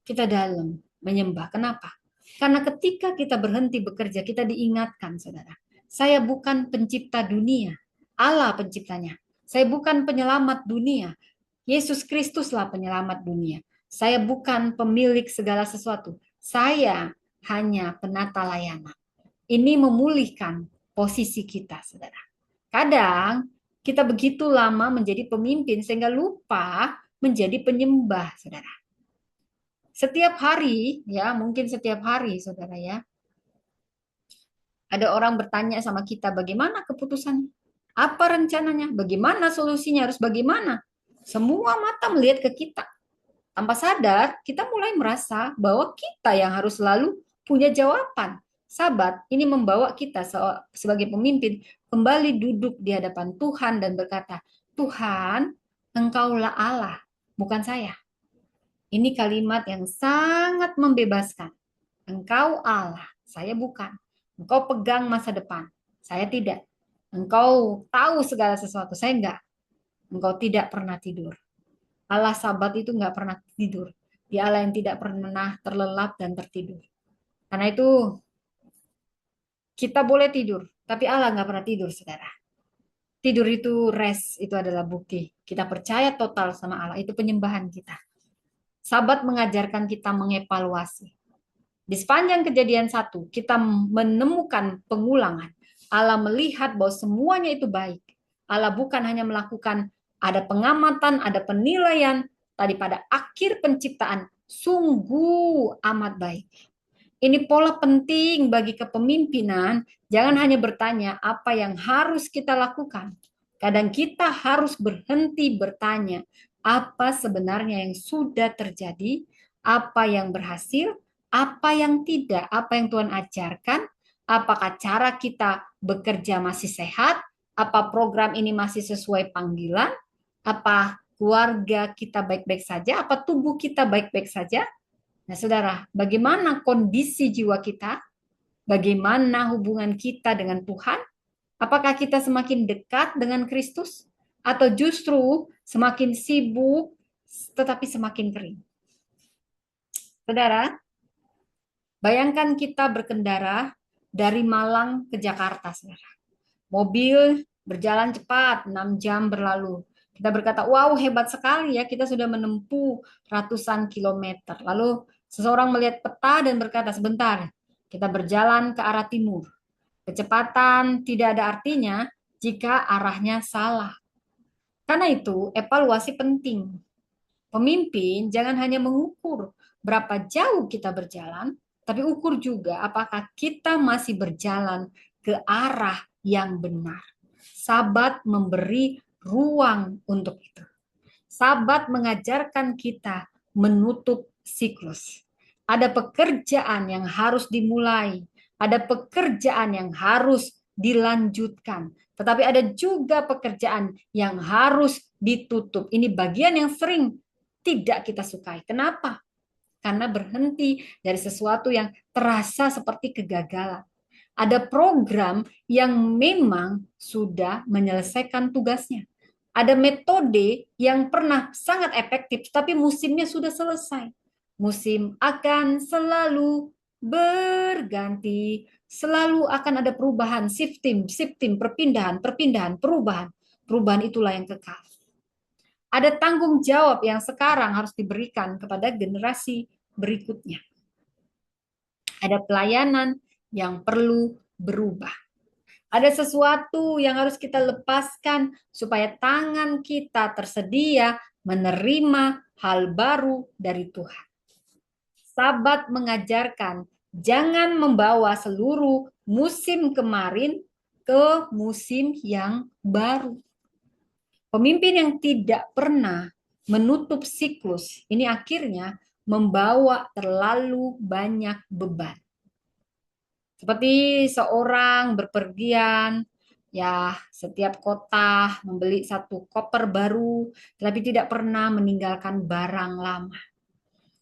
Kita dalam menyembah. Kenapa? Karena ketika kita berhenti bekerja, kita diingatkan, saudara. Saya bukan pencipta dunia. Allah penciptanya. Saya bukan penyelamat dunia. Yesus Kristuslah penyelamat dunia. Saya bukan pemilik segala sesuatu. Saya hanya penata layanan. Ini memulihkan posisi kita, saudara. Kadang kita begitu lama menjadi pemimpin sehingga lupa menjadi penyembah, saudara. Setiap hari, ya mungkin setiap hari, saudara ya. Ada orang bertanya sama kita, bagaimana keputusannya? Apa rencananya? Bagaimana solusinya? Harus bagaimana? Semua mata melihat ke kita. Tanpa sadar, kita mulai merasa bahwa kita yang harus selalu punya jawaban. Sahabat, ini membawa kita sebagai pemimpin kembali duduk di hadapan Tuhan dan berkata, Tuhan, Engkaulah Allah, bukan saya. Ini kalimat yang sangat membebaskan. Engkau Allah, saya bukan. Engkau pegang masa depan, saya tidak. Engkau tahu segala sesuatu, saya enggak. Engkau tidak pernah tidur. Allah Sabat itu enggak pernah tidur. Dia Allah yang tidak pernah terlelap dan tertidur. Karena itu kita boleh tidur, tapi Allah enggak pernah tidur, saudara. Tidur itu rest, itu adalah bukti. Kita percaya total sama Allah, itu penyembahan kita. Sabat mengajarkan kita mengevaluasi. Di sepanjang Kejadian 1, kita menemukan pengulangan. Allah melihat bahwa semuanya itu baik. Allah bukan hanya melakukan, ada pengamatan, ada penilaian, tadi pada akhir penciptaan, sungguh amat baik. Ini pola penting bagi kepemimpinan, jangan hanya bertanya apa yang harus kita lakukan. Kadang kita harus berhenti bertanya, apa sebenarnya yang sudah terjadi, apa yang berhasil, apa yang tidak, apa yang Tuhan ajarkan, apakah cara kita bekerja masih sehat, apa program ini masih sesuai panggilan, apa keluarga kita baik-baik saja, apa tubuh kita baik-baik saja. Nah, saudara, bagaimana kondisi jiwa kita? Bagaimana hubungan kita dengan Tuhan? Apakah kita semakin dekat dengan Kristus? Atau justru semakin sibuk tetapi semakin kering? Saudara, bayangkan kita berkendara dari Malang ke Jakarta, saudara. Mobil berjalan cepat, 6 jam berlalu. Kita berkata, wow hebat sekali ya, kita sudah menempuh ratusan kilometer. Lalu seseorang melihat peta dan berkata, sebentar, kita berjalan ke arah timur. Kecepatan tidak ada artinya jika arahnya salah. Karena itu, evaluasi penting. Pemimpin jangan hanya mengukur berapa jauh kita berjalan, tapi ukur juga apakah kita masih berjalan ke arah yang benar. Sabat memberi ruang untuk itu. Sabat mengajarkan kita menutup siklus. Ada pekerjaan yang harus dimulai, ada pekerjaan yang harus dilanjutkan, tetapi ada juga pekerjaan yang harus ditutup. Ini bagian yang sering tidak kita sukai. Kenapa? Karena berhenti dari sesuatu yang terasa seperti kegagalan. Ada program yang memang sudah menyelesaikan tugasnya. Ada metode yang pernah sangat efektif, tapi musimnya sudah selesai. Musim akan selalu berganti, selalu akan ada perubahan, shifting, perpindahan, perubahan. Perubahan itulah yang kekal. Ada tanggung jawab yang sekarang harus diberikan kepada generasi berikutnya. Ada pelayanan yang perlu berubah. Ada sesuatu yang harus kita lepaskan supaya tangan kita tersedia menerima hal baru dari Tuhan. Sabat mengajarkan jangan membawa seluruh musim kemarin ke musim yang baru. Pemimpin yang tidak pernah menutup siklus ini akhirnya membawa terlalu banyak beban. Seperti seorang berpergian, ya setiap kota membeli satu koper baru, tapi tidak pernah meninggalkan barang lama.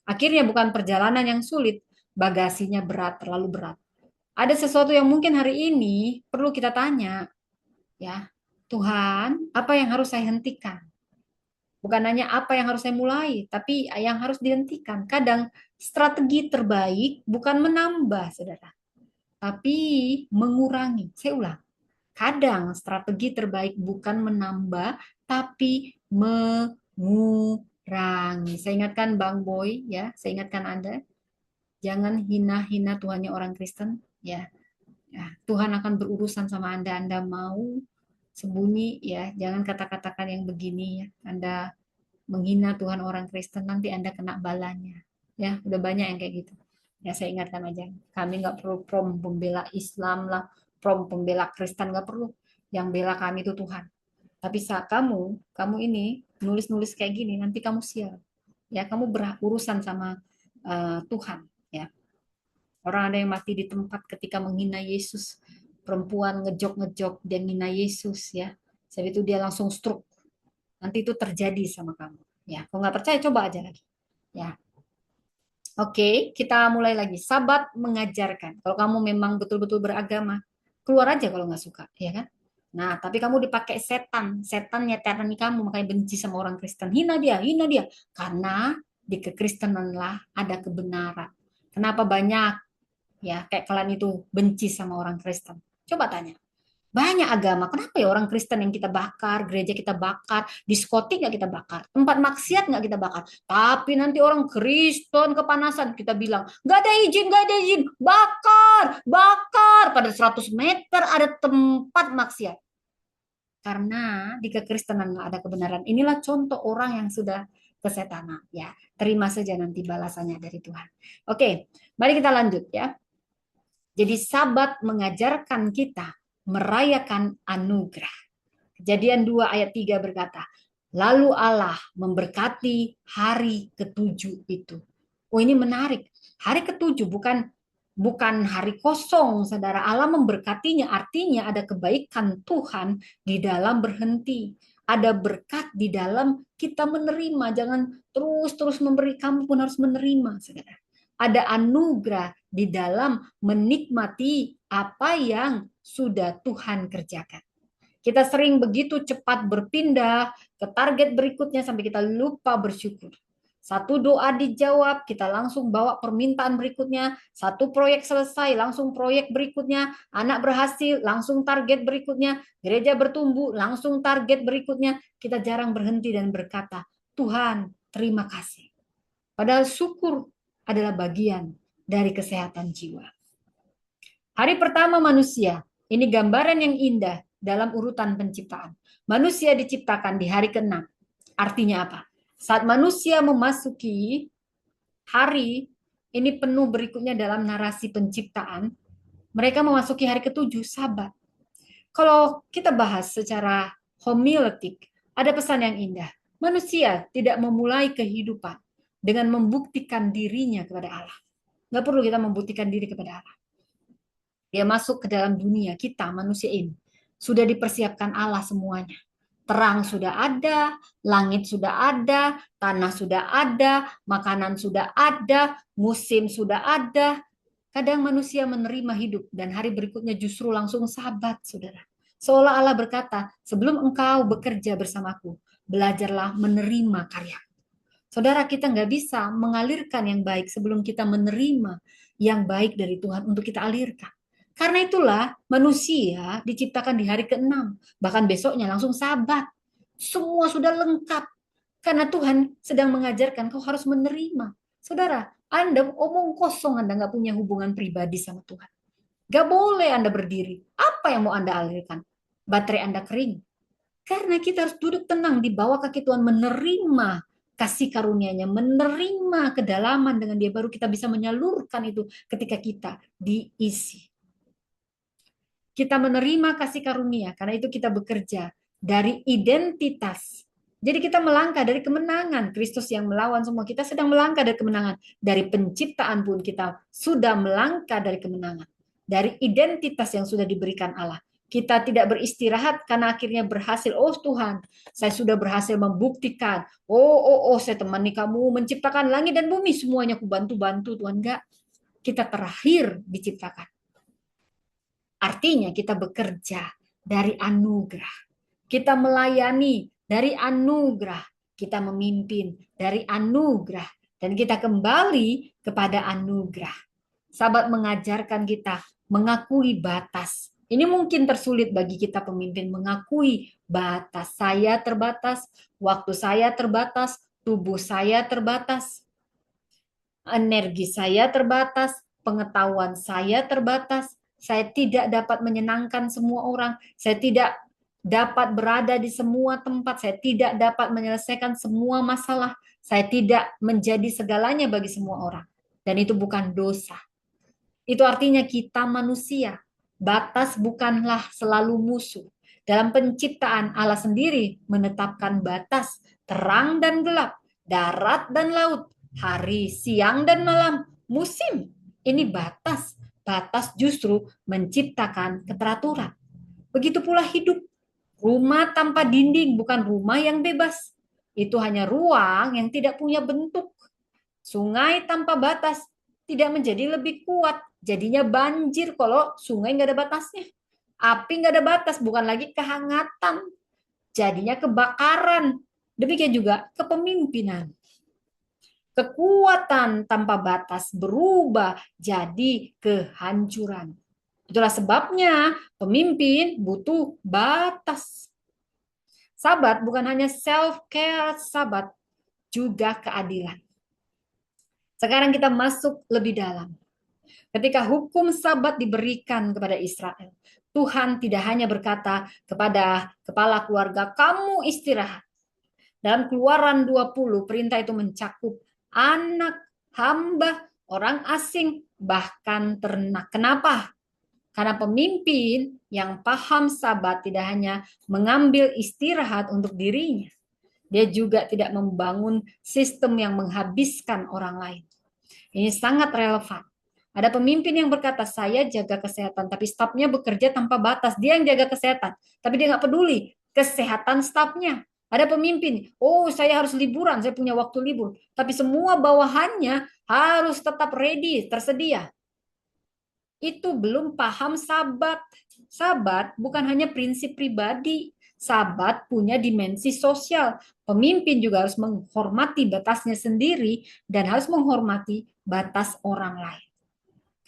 Akhirnya bukan perjalanan yang sulit, bagasinya berat, terlalu berat. Ada sesuatu yang mungkin hari ini perlu kita tanya, ya Tuhan, apa yang harus saya hentikan? Bukan hanya apa yang harus saya mulai, tapi yang harus dihentikan. Kadang strategi terbaik bukan menambah, saudara, tapi mengurangi. Saya ulang. Kadang strategi terbaik bukan menambah, tapi mengurangi. Saya ingatkan Bang Boy, ya, saya ingatkan Anda, jangan hina-hina Tuhannya orang Kristen, ya. Ya, Tuhan akan berurusan sama Anda. Anda mau sembunyi, ya, jangan kata-katakan yang begini, ya. Anda menghina Tuhan orang Kristen, nanti Anda kena balanya. Ya, udah banyak yang kayak gitu. Ya saya ingatkan aja, kami nggak perlu prom pembela Islam lah, prom pembela Kristen nggak perlu. Yang bela kami itu Tuhan. Tapi saat kamu ini nulis-nulis kayak gini, nanti kamu sial. Ya, kamu berurusan sama Tuhan. Ya, orang ada yang mati di tempat ketika menghina Yesus. Perempuan ngejok-ngejok dan menghina Yesus ya. Sebab itu dia langsung stroke. Nanti itu terjadi sama kamu. Ya, kalau nggak percaya coba aja lagi. Ya, oke, kita mulai lagi. Sabat mengajarkan. Kalau kamu memang betul-betul beragama, keluar aja kalau nggak suka, ya kan? Nah, tapi kamu dipakai setan. Setan nyetani kamu, makanya benci sama orang Kristen. Hina dia, hina dia. Karena di kekristenan lah ada kebenaran. Kenapa banyak ya kayak kalian itu benci sama orang Kristen? Coba tanya. Banyak agama. Kenapa ya orang Kristen yang kita bakar, gereja kita bakar, diskotik nggak kita bakar, tempat maksiat nggak kita bakar. Tapi nanti orang Kristen kepanasan, kita bilang, nggak ada izin, bakar, bakar. Pada 100 meter ada tempat maksiat. Karena di kekristenan nggak ada kebenaran. Inilah contoh orang yang sudah kesetanan. Ya, terima saja nanti balasannya dari Tuhan. Oke, mari kita lanjut ya. Jadi sabat mengajarkan kita merayakan anugerah. Kejadian 2 ayat 3 berkata, lalu Allah memberkati hari ketujuh itu. Oh ini menarik. Hari ketujuh bukan hari kosong, saudara. Allah memberkatinya, artinya ada kebaikan Tuhan di dalam berhenti. Ada berkat di dalam kita menerima. Jangan terus-terus memberi, kamu pun harus menerima, saudara. Ada anugerah di dalam menikmati apa yang sudah Tuhan kerjakan. Kita sering begitu cepat berpindah ke target berikutnya sampai kita lupa bersyukur. Satu doa dijawab, kita langsung bawa permintaan berikutnya. Satu proyek selesai, langsung proyek berikutnya. Anak berhasil, langsung target berikutnya. Gereja bertumbuh, langsung target berikutnya. Kita jarang berhenti dan berkata, Tuhan, terima kasih. Padahal syukur adalah bagian dari kesehatan jiwa. Hari pertama manusia, ini gambaran yang indah dalam urutan penciptaan. Manusia diciptakan di hari ke-6. Artinya apa? Saat manusia memasuki hari ini penuh berikutnya dalam narasi penciptaan, mereka memasuki hari ke-7, Sabat. Kalau kita bahas secara homiletik, ada pesan yang indah. Manusia tidak memulai kehidupan dengan membuktikan dirinya kepada Allah. Nggak perlu kita membuktikan diri kepada Allah. Dia masuk ke dalam dunia kita, manusia ini. Sudah dipersiapkan Allah semuanya. Terang sudah ada, langit sudah ada, tanah sudah ada, makanan sudah ada, musim sudah ada. Kadang manusia menerima hidup dan hari berikutnya justru langsung sabat, saudara. Seolah Allah berkata, sebelum engkau bekerja bersamaku, belajarlah menerima karya. Saudara, kita nggak bisa mengalirkan yang baik sebelum kita menerima yang baik dari Tuhan untuk kita alirkan. Karena itulah manusia diciptakan di hari ke-6. Bahkan besoknya langsung sabat. Semua sudah lengkap. Karena Tuhan sedang mengajarkan kau harus menerima. Saudara, Anda omong kosong, Anda nggak punya hubungan pribadi sama Tuhan. Gak boleh Anda berdiri. Apa yang mau Anda alirkan? Baterai Anda kering. Karena kita harus duduk tenang di bawah kaki Tuhan, menerima kasih karunia-Nya, menerima kedalaman dengan Dia, baru kita bisa menyalurkan itu ketika kita diisi. Kita menerima kasih karunia, karena itu kita bekerja dari identitas. Jadi kita melangkah dari kemenangan. Kristus yang melawan semua, kita sedang melangkah dari kemenangan. Dari penciptaan pun kita sudah melangkah dari kemenangan. Dari identitas yang sudah diberikan Allah. Kita tidak beristirahat karena akhirnya berhasil. Oh Tuhan, saya sudah berhasil membuktikan. Oh, saya temani kamu menciptakan langit dan bumi. Semuanya aku bantu-bantu Tuhan. Enggak, kita terakhir diciptakan. Artinya kita bekerja dari anugerah. Kita melayani dari anugerah. Kita memimpin dari anugerah. Dan kita kembali kepada anugerah. Sahabat mengajarkan kita mengakui batas. Ini mungkin tersulit bagi kita pemimpin, mengakui batas. Saya terbatas, waktu saya terbatas, tubuh saya terbatas, energi saya terbatas, pengetahuan saya terbatas. Saya tidak dapat menyenangkan semua orang. Saya tidak dapat berada di semua tempat. Saya tidak dapat menyelesaikan semua masalah. Saya tidak menjadi segalanya bagi semua orang. dan itu bukan dosa. Itu artinya kita manusia. Batas bukanlah selalu musuh. Dalam penciptaan Allah sendiri menetapkan batas terang dan gelap, darat dan laut, hari, siang dan malam, musim. Ini batas. Batas justru menciptakan keteraturan. Begitu pula hidup. Rumah tanpa dinding bukan rumah yang bebas. Itu hanya ruang yang tidak punya bentuk. Sungai tanpa batas tidak menjadi lebih kuat. Jadinya banjir kalau sungai nggak ada batasnya. Api nggak ada batas, bukan lagi kehangatan. Jadinya kebakaran. Demikian juga kepemimpinan. Kekuatan tanpa batas berubah jadi kehancuran. Itulah sebabnya pemimpin butuh batas. Sabat bukan hanya self-care, sabat juga keadilan. Sekarang kita masuk lebih dalam. Ketika hukum Sabat diberikan kepada Israel, Tuhan tidak hanya berkata kepada kepala keluarga, "Kamu istirahat." Dalam Keluaran 20, perintah itu mencakup anak, hamba, orang asing, bahkan ternak. Kenapa? Karena pemimpin yang paham Sabat tidak hanya mengambil istirahat untuk dirinya, dia juga tidak membangun sistem yang menghabiskan orang lain. Ini sangat relevan. Ada pemimpin yang berkata, saya jaga kesehatan, tapi stafnya bekerja tanpa batas. Dia yang jaga kesehatan, tapi dia nggak peduli kesehatan stafnya. Ada pemimpin, oh saya harus liburan, saya punya waktu libur. Tapi semua bawahannya harus tetap ready, tersedia. Itu belum paham Sabat. Sabat bukan hanya prinsip pribadi. Sabat punya dimensi sosial. Pemimpin juga harus menghormati batasnya sendiri dan harus menghormati batas orang lain.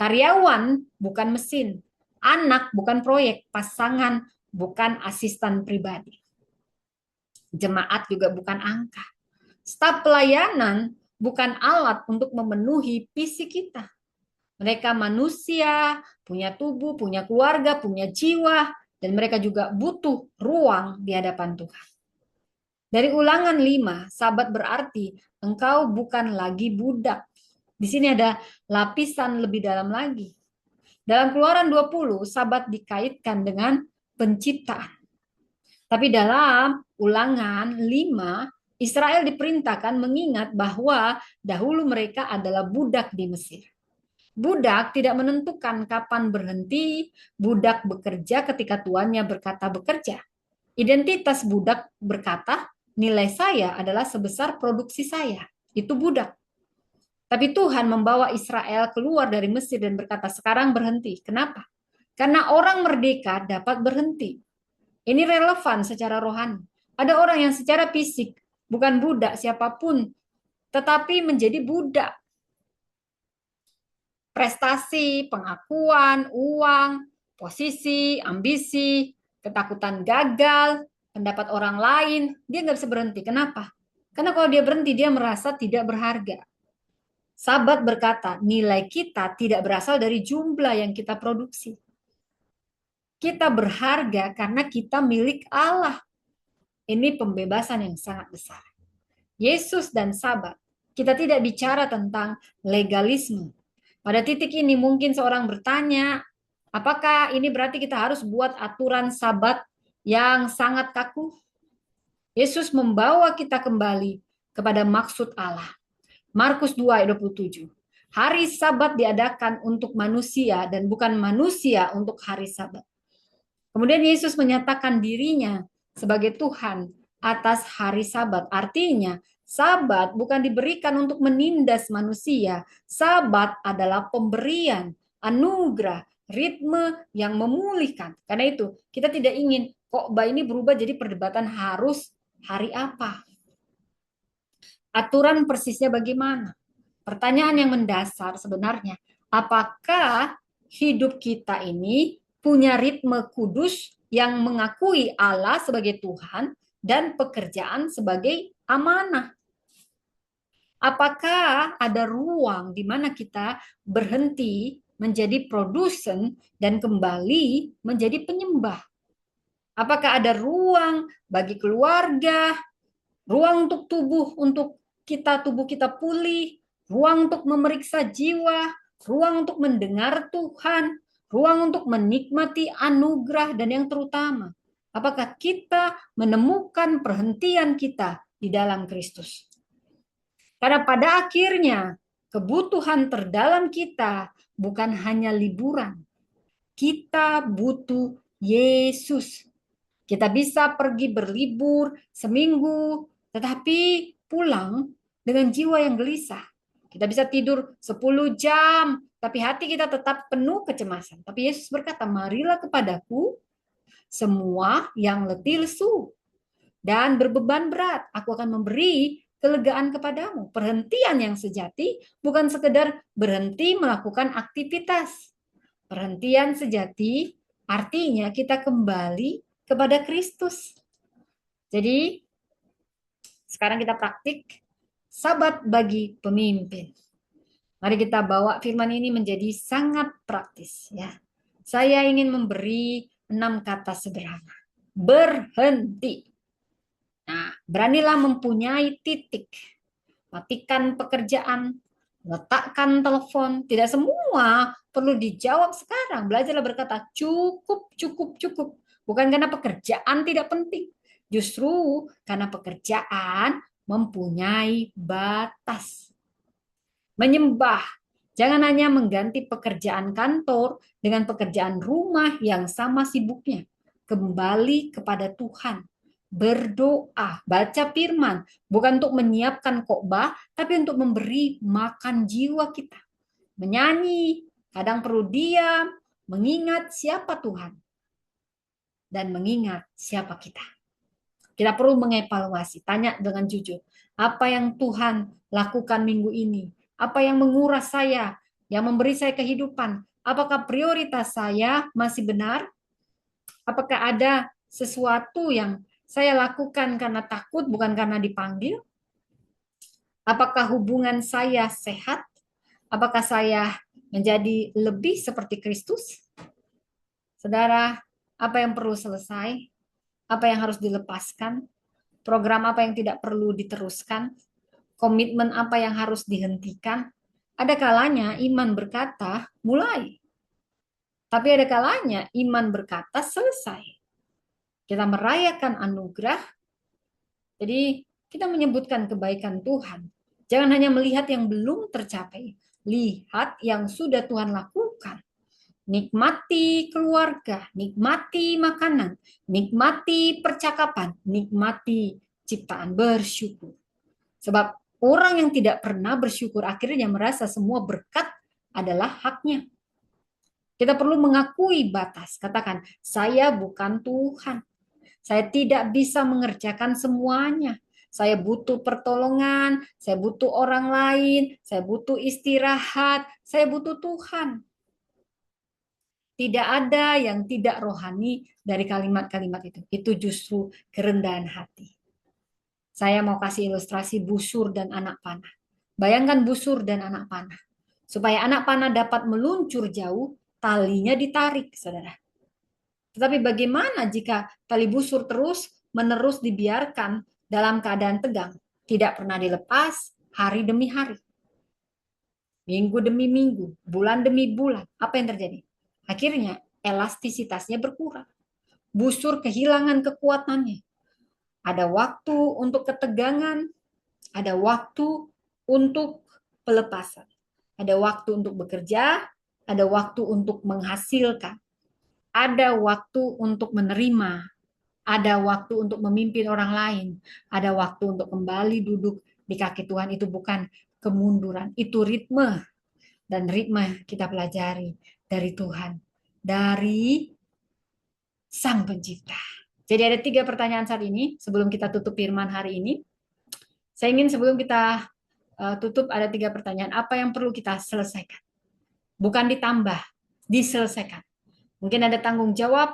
Karyawan bukan mesin, anak bukan proyek, pasangan bukan asisten pribadi. Jemaat juga bukan angka. Staf pelayanan bukan alat untuk memenuhi visi kita. Mereka manusia, punya tubuh, punya keluarga, punya jiwa, dan mereka juga butuh ruang di hadapan Tuhan. Dari Ulangan 5, Sabat berarti engkau bukan lagi budak. Di sini ada lapisan lebih dalam lagi. Dalam Keluaran 20, Sabat dikaitkan dengan penciptaan. Tapi dalam Ulangan 5, Israel diperintahkan mengingat bahwa dahulu mereka adalah budak di Mesir. Budak tidak menentukan kapan berhenti, budak bekerja ketika tuannya berkata bekerja. Identitas budak berkata, nilai saya adalah sebesar produksi saya. Itu budak. Tapi Tuhan membawa Israel keluar dari Mesir dan berkata, sekarang berhenti. Kenapa? Karena orang merdeka dapat berhenti. Ini relevan secara rohani. Ada orang yang secara fisik bukan budak siapapun, tetapi menjadi budak. Prestasi, pengakuan, uang, posisi, ambisi, ketakutan gagal, pendapat orang lain, dia nggak bisa berhenti. Kenapa? Karena kalau dia berhenti, dia merasa tidak berharga. Sabat berkata, nilai kita tidak berasal dari jumlah yang kita produksi. Kita berharga karena kita milik Allah. Ini pembebasan yang sangat besar. Yesus dan Sabat, kita tidak bicara tentang legalisme. Pada titik ini mungkin seorang bertanya, apakah ini berarti kita harus buat aturan Sabat yang sangat kaku? Yesus membawa kita kembali kepada maksud Allah. Markus 2 ayat 27. Hari Sabat diadakan untuk manusia dan bukan manusia untuk hari Sabat. Kemudian Yesus menyatakan dirinya sebagai Tuhan atas hari Sabat. Artinya, Sabat bukan diberikan untuk menindas manusia. Sabat adalah pemberian, anugerah, ritme yang memulihkan. Karena itu, kita tidak ingin khotbah ini berubah jadi perdebatan harus hari apa. Aturan persisnya bagaimana? Pertanyaan yang mendasar sebenarnya, apakah hidup kita ini punya ritme kudus yang mengakui Allah sebagai Tuhan dan pekerjaan sebagai amanah? Apakah ada ruang di mana kita berhenti menjadi produsen dan kembali menjadi penyembah? Apakah ada ruang bagi keluarga, ruang untuk tubuh kita pulih, ruang untuk memeriksa jiwa, ruang untuk mendengar Tuhan, ruang untuk menikmati anugerah, dan yang terutama, apakah kita menemukan perhentian kita di dalam Kristus? Karena pada akhirnya, kebutuhan terdalam kita bukan hanya liburan. Kita butuh Yesus. Kita bisa pergi berlibur seminggu, tetapi pulang dengan jiwa yang gelisah. Kita bisa tidur 10 jam, tapi hati kita tetap penuh kecemasan. Tapi Yesus berkata, marilah kepadaku semua yang letih lesu dan berbeban berat. Aku akan memberi kelegaan kepadamu. Perhentian yang sejati bukan sekedar berhenti melakukan aktivitas. Perhentian sejati artinya kita kembali kepada Kristus. Jadi, sekarang kita praktik sabat bagi pemimpin. Mari kita bawa firman ini menjadi sangat praktis, ya. Saya ingin memberi 6 kata sederhana. Berhenti. Nah, beranilah mempunyai titik. Matikan pekerjaan, letakkan telepon. Tidak semua perlu dijawab sekarang. Belajarlah berkata cukup, cukup, cukup. Bukan karena pekerjaan tidak penting. Justru karena pekerjaan mempunyai batas. Menyembah. Jangan hanya mengganti pekerjaan kantor dengan pekerjaan rumah yang sama sibuknya. Kembali kepada Tuhan. Berdoa, baca firman, bukan untuk menyiapkan khotbah, tapi untuk memberi makan jiwa kita. Menyanyi, kadang perlu diam, mengingat siapa Tuhan, dan mengingat siapa kita. Kita perlu mengevaluasi, tanya dengan jujur, apa yang Tuhan lakukan minggu ini? Apa yang menguras saya, yang memberi saya kehidupan? Apakah prioritas saya masih benar? Apakah ada sesuatu yang saya lakukan karena takut, bukan karena dipanggil? Apakah hubungan saya sehat? Apakah saya menjadi lebih seperti Kristus? Saudara, apa yang perlu selesai? Apa yang harus dilepaskan? Program apa yang tidak perlu diteruskan? Komitmen apa yang harus dihentikan? Ada kalanya iman berkata, mulai. Tapi ada kalanya iman berkata, selesai. Kita merayakan anugerah, jadi kita menyebutkan kebaikan Tuhan. Jangan hanya melihat yang belum tercapai. Lihat yang sudah Tuhan lakukan. Nikmati keluarga, nikmati makanan, nikmati percakapan, nikmati ciptaan, bersyukur. Sebab orang yang tidak pernah bersyukur akhirnya merasa semua berkat adalah haknya. Kita perlu mengakui batas. Katakan, saya bukan Tuhan. Saya tidak bisa mengerjakan semuanya. Saya butuh pertolongan, saya butuh orang lain, saya butuh istirahat, saya butuh Tuhan. Tidak ada yang tidak rohani dari kalimat-kalimat itu. Itu justru kerendahan hati. Saya mau kasih ilustrasi busur dan anak panah. Bayangkan busur dan anak panah. Supaya anak panah dapat meluncur jauh, talinya ditarik, saudara. Tetapi bagaimana jika tali busur terus-menerus dibiarkan dalam keadaan tegang? Tidak pernah dilepas, hari demi hari. Minggu demi minggu, bulan demi bulan. Apa yang terjadi? Akhirnya elastisitasnya berkurang. Busur kehilangan kekuatannya. Ada waktu untuk ketegangan, ada waktu untuk pelepasan. Ada waktu untuk bekerja, ada waktu untuk menghasilkan. Ada waktu untuk menerima, ada waktu untuk memimpin orang lain, ada waktu untuk kembali duduk di kaki Tuhan. Itu bukan kemunduran, itu ritme. Dan ritme kita pelajari dari Tuhan, dari Sang Pencipta. Jadi ada 3 pertanyaan saat ini sebelum kita tutup firman hari ini. Saya ingin sebelum kita tutup ada 3 pertanyaan. Apa yang perlu kita selesaikan? Bukan ditambah, diselesaikan. Mungkin ada tanggung jawab,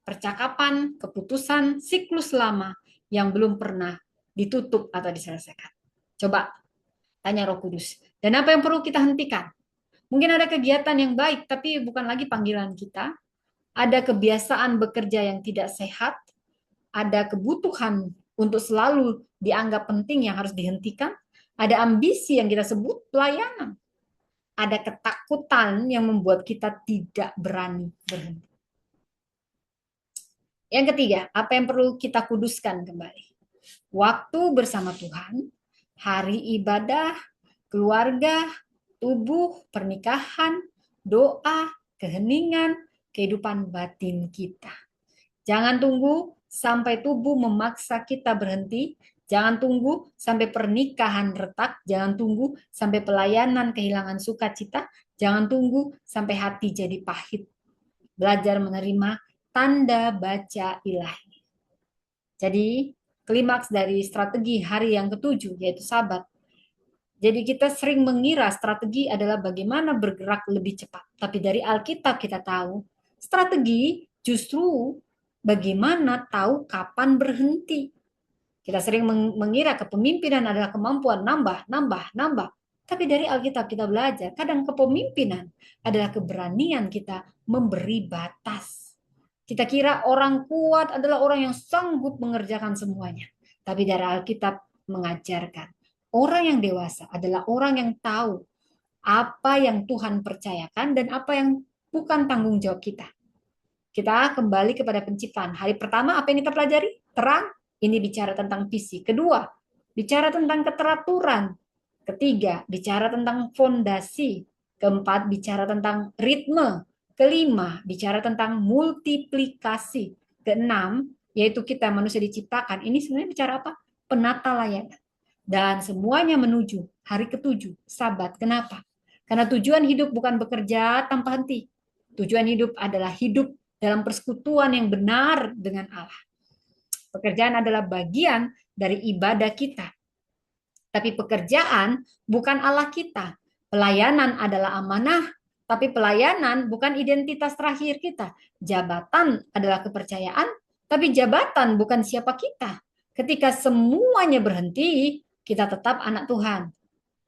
percakapan, keputusan, siklus lama yang belum pernah ditutup atau diselesaikan. Coba tanya Roh Kudus. Dan apa yang perlu kita hentikan? Mungkin ada kegiatan yang baik, tapi bukan lagi panggilan kita. Ada kebiasaan bekerja yang tidak sehat. Ada kebutuhan untuk selalu dianggap penting yang harus dihentikan. Ada ambisi yang kita sebut pelayanan. Ada ketakutan yang membuat kita tidak berani berhenti. Yang ketiga, apa yang perlu kita kuduskan kembali? Waktu bersama Tuhan, hari ibadah, keluarga, tubuh, pernikahan, doa, keheningan, kehidupan batin kita. Jangan tunggu sampai tubuh memaksa kita berhenti. Jangan tunggu sampai pernikahan retak. Jangan tunggu sampai pelayanan kehilangan sukacita. Jangan tunggu sampai hati jadi pahit. Belajar menerima tanda baca ilahi. Jadi, klimaks dari strategi hari yang ketujuh, yaitu Sabat. Jadi kita sering mengira strategi adalah bagaimana bergerak lebih cepat. Tapi dari Alkitab kita tahu, strategi justru bagaimana tahu kapan berhenti. Kita sering mengira kepemimpinan adalah kemampuan nambah, nambah, nambah. Tapi dari Alkitab kita belajar, kadang kepemimpinan adalah keberanian kita memberi batas. Kita kira orang kuat adalah orang yang sanggup mengerjakan semuanya. Tapi dari Alkitab mengajarkan, orang yang dewasa adalah orang yang tahu apa yang Tuhan percayakan dan apa yang bukan tanggung jawab kita. Kita kembali kepada penciptaan. Hari pertama apa yang kita pelajari? Terang. Ini bicara tentang visi. Kedua, bicara tentang keteraturan. Ketiga, bicara tentang fondasi. Keempat, bicara tentang ritme. Kelima, bicara tentang multiplikasi. Keenam, yaitu kita manusia diciptakan. Ini sebenarnya bicara apa? Penata layanan. Dan semuanya menuju hari ketujuh, Sabat. Kenapa? Karena tujuan hidup bukan bekerja tanpa henti. Tujuan hidup adalah hidup dalam persekutuan yang benar dengan Allah. Pekerjaan adalah bagian dari ibadah kita. Tapi pekerjaan bukan Allah kita. Pelayanan adalah amanah, tapi pelayanan bukan identitas terakhir kita. Jabatan adalah kepercayaan, tapi jabatan bukan siapa kita. Ketika semuanya berhenti, kita tetap anak Tuhan.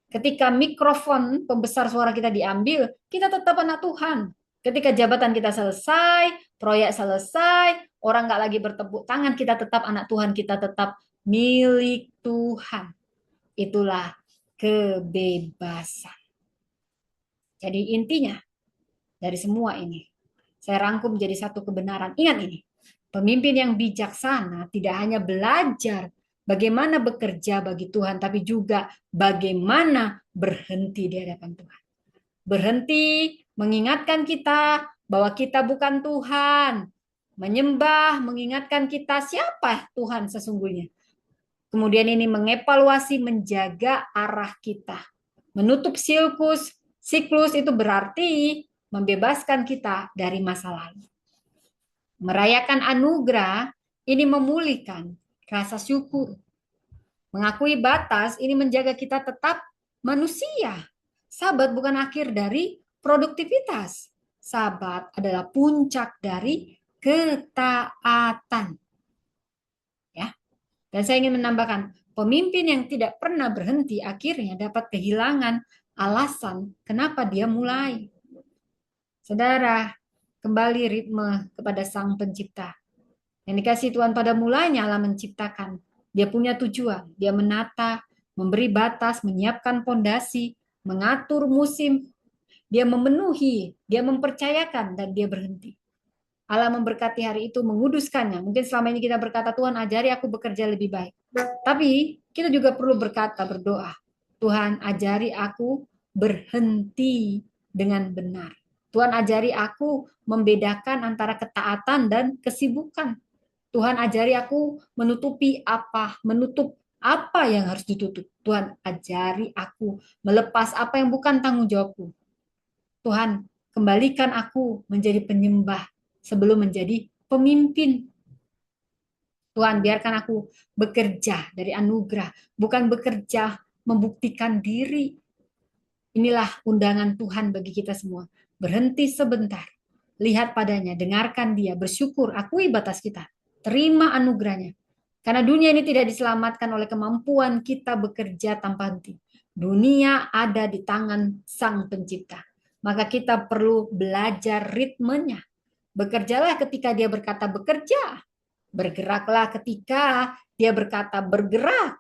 Ketika mikrofon pembesar suara kita diambil, kita tetap anak Tuhan. Ketika jabatan kita selesai, proyek selesai, orang nggak lagi bertepuk tangan, kita tetap anak Tuhan, kita tetap milik Tuhan. Itulah kebebasan. Jadi intinya dari semua ini, saya rangkum jadi satu kebenaran. Ingat ini, pemimpin yang bijaksana tidak hanya belajar bagaimana bekerja bagi Tuhan, tapi juga bagaimana berhenti di hadapan Tuhan. Berhenti mengingatkan kita bahwa kita bukan Tuhan. Menyembah, mengingatkan kita siapa Tuhan sesungguhnya. Kemudian ini mengevaluasi, menjaga arah kita. Menutup siklus itu berarti membebaskan kita dari masa lalu. Merayakan anugerah ini memulihkan rasa syukur. Mengakui batas ini menjaga kita tetap manusia. Sabat bukan akhir dari produktivitas. Sabat adalah puncak dari ketaatan. Ya. Dan saya ingin menambahkan, pemimpin yang tidak pernah berhenti akhirnya dapat kehilangan alasan kenapa dia mulai. Saudara, kembali ritme kepada Sang Pencipta. Yang dikasih Tuhan pada mulanya Allah menciptakan. Dia punya tujuan, dia menata, memberi batas, menyiapkan fondasi, mengatur musim, dia memenuhi, dia mempercayakan, dan dia berhenti. Allah memberkati hari itu, menguduskannya. Mungkin selama ini kita berkata, Tuhan ajari aku bekerja lebih baik. Tapi kita juga perlu berkata, berdoa. Tuhan ajari aku berhenti dengan benar. Tuhan ajari aku membedakan antara ketaatan dan kesibukan. Tuhan ajari aku menutup apa yang harus ditutup. Tuhan ajari aku melepas apa yang bukan tanggung jawabku. Tuhan, kembalikan aku menjadi penyembah sebelum menjadi pemimpin. Tuhan, biarkan aku bekerja dari anugerah, bukan bekerja membuktikan diri. Inilah undangan Tuhan bagi kita semua. Berhenti sebentar, lihat padanya, dengarkan dia, bersyukur, akui batas kita, terima anugerahnya. Karena dunia ini tidak diselamatkan oleh kemampuan kita bekerja tanpa henti. Dunia ada di tangan Sang Pencipta. Maka kita perlu belajar ritmenya. Bekerjalah ketika dia berkata bekerja. Bergeraklah ketika dia berkata bergerak.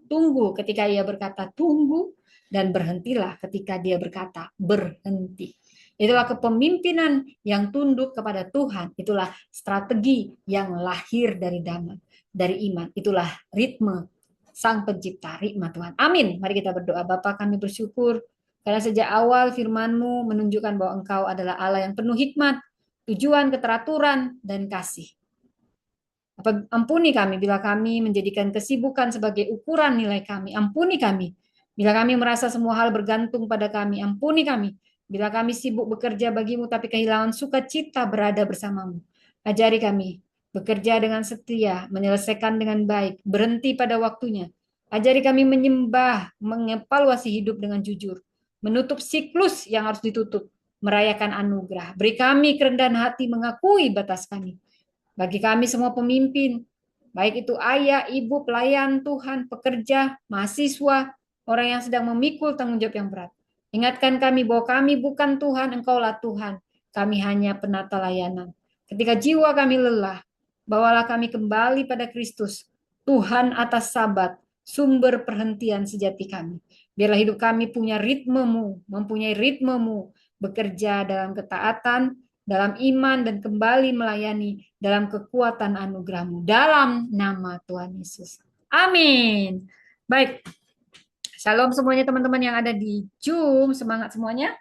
Tunggu ketika ia berkata tunggu, dan berhentilah ketika dia berkata berhenti. Itulah kepemimpinan yang tunduk kepada Tuhan. Itulah strategi yang lahir dari damai, dari iman. Itulah ritme Sang Pencipta, ritme Tuhan. Amin. Mari kita berdoa. Bapa, kami bersyukur karena sejak awal firman-Mu menunjukkan bahwa Engkau adalah Allah yang penuh hikmat, tujuan, keteraturan, dan kasih. Ampuni kami bila kami menjadikan kesibukan sebagai ukuran nilai kami. Ampuni kami bila kami merasa semua hal bergantung pada kami. Ampuni kami bila kami sibuk bekerja bagimu tapi kehilangan sukacita berada bersamamu. Ajari kami bekerja dengan setia, menyelesaikan dengan baik, berhenti pada waktunya. Ajari kami menyembah, mengevaluasi hidup dengan jujur, menutup siklus yang harus ditutup, merayakan anugerah. Beri kami kerendahan hati mengakui batas kami. Bagi kami semua pemimpin, baik itu ayah, ibu, pelayan Tuhan, pekerja, mahasiswa, orang yang sedang memikul tanggung jawab yang berat. Ingatkan kami bahwa kami bukan Tuhan, Engkaulah Tuhan. Kami hanya penata layanan. Ketika jiwa kami lelah, bawalah kami kembali pada Kristus, Tuhan atas Sabat, sumber perhentian sejati kami. Biarlah hidup kami punya ritmemu, mempunyai ritmemu, bekerja dalam ketaatan, dalam iman, dan kembali melayani dalam kekuatan anugerah-Mu. Dalam nama Tuhan Yesus. Amin. Baik. Shalom semuanya teman-teman yang ada di Zoom. Semangat semuanya.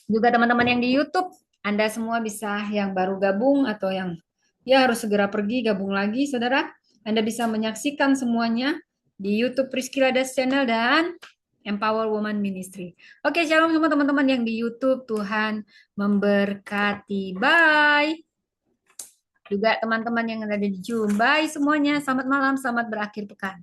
Juga teman-teman yang di YouTube. Anda semua bisa yang baru gabung atau yang ya harus segera pergi gabung lagi, saudara. Anda bisa menyaksikan semuanya di YouTube Priscilla Das Channel dan Empower Woman Ministry. Oke, shalom semua teman-teman yang di YouTube. Tuhan memberkati. Bye. Juga teman-teman yang ada di Zoom. Bye semuanya. Selamat malam, selamat berakhir pekan.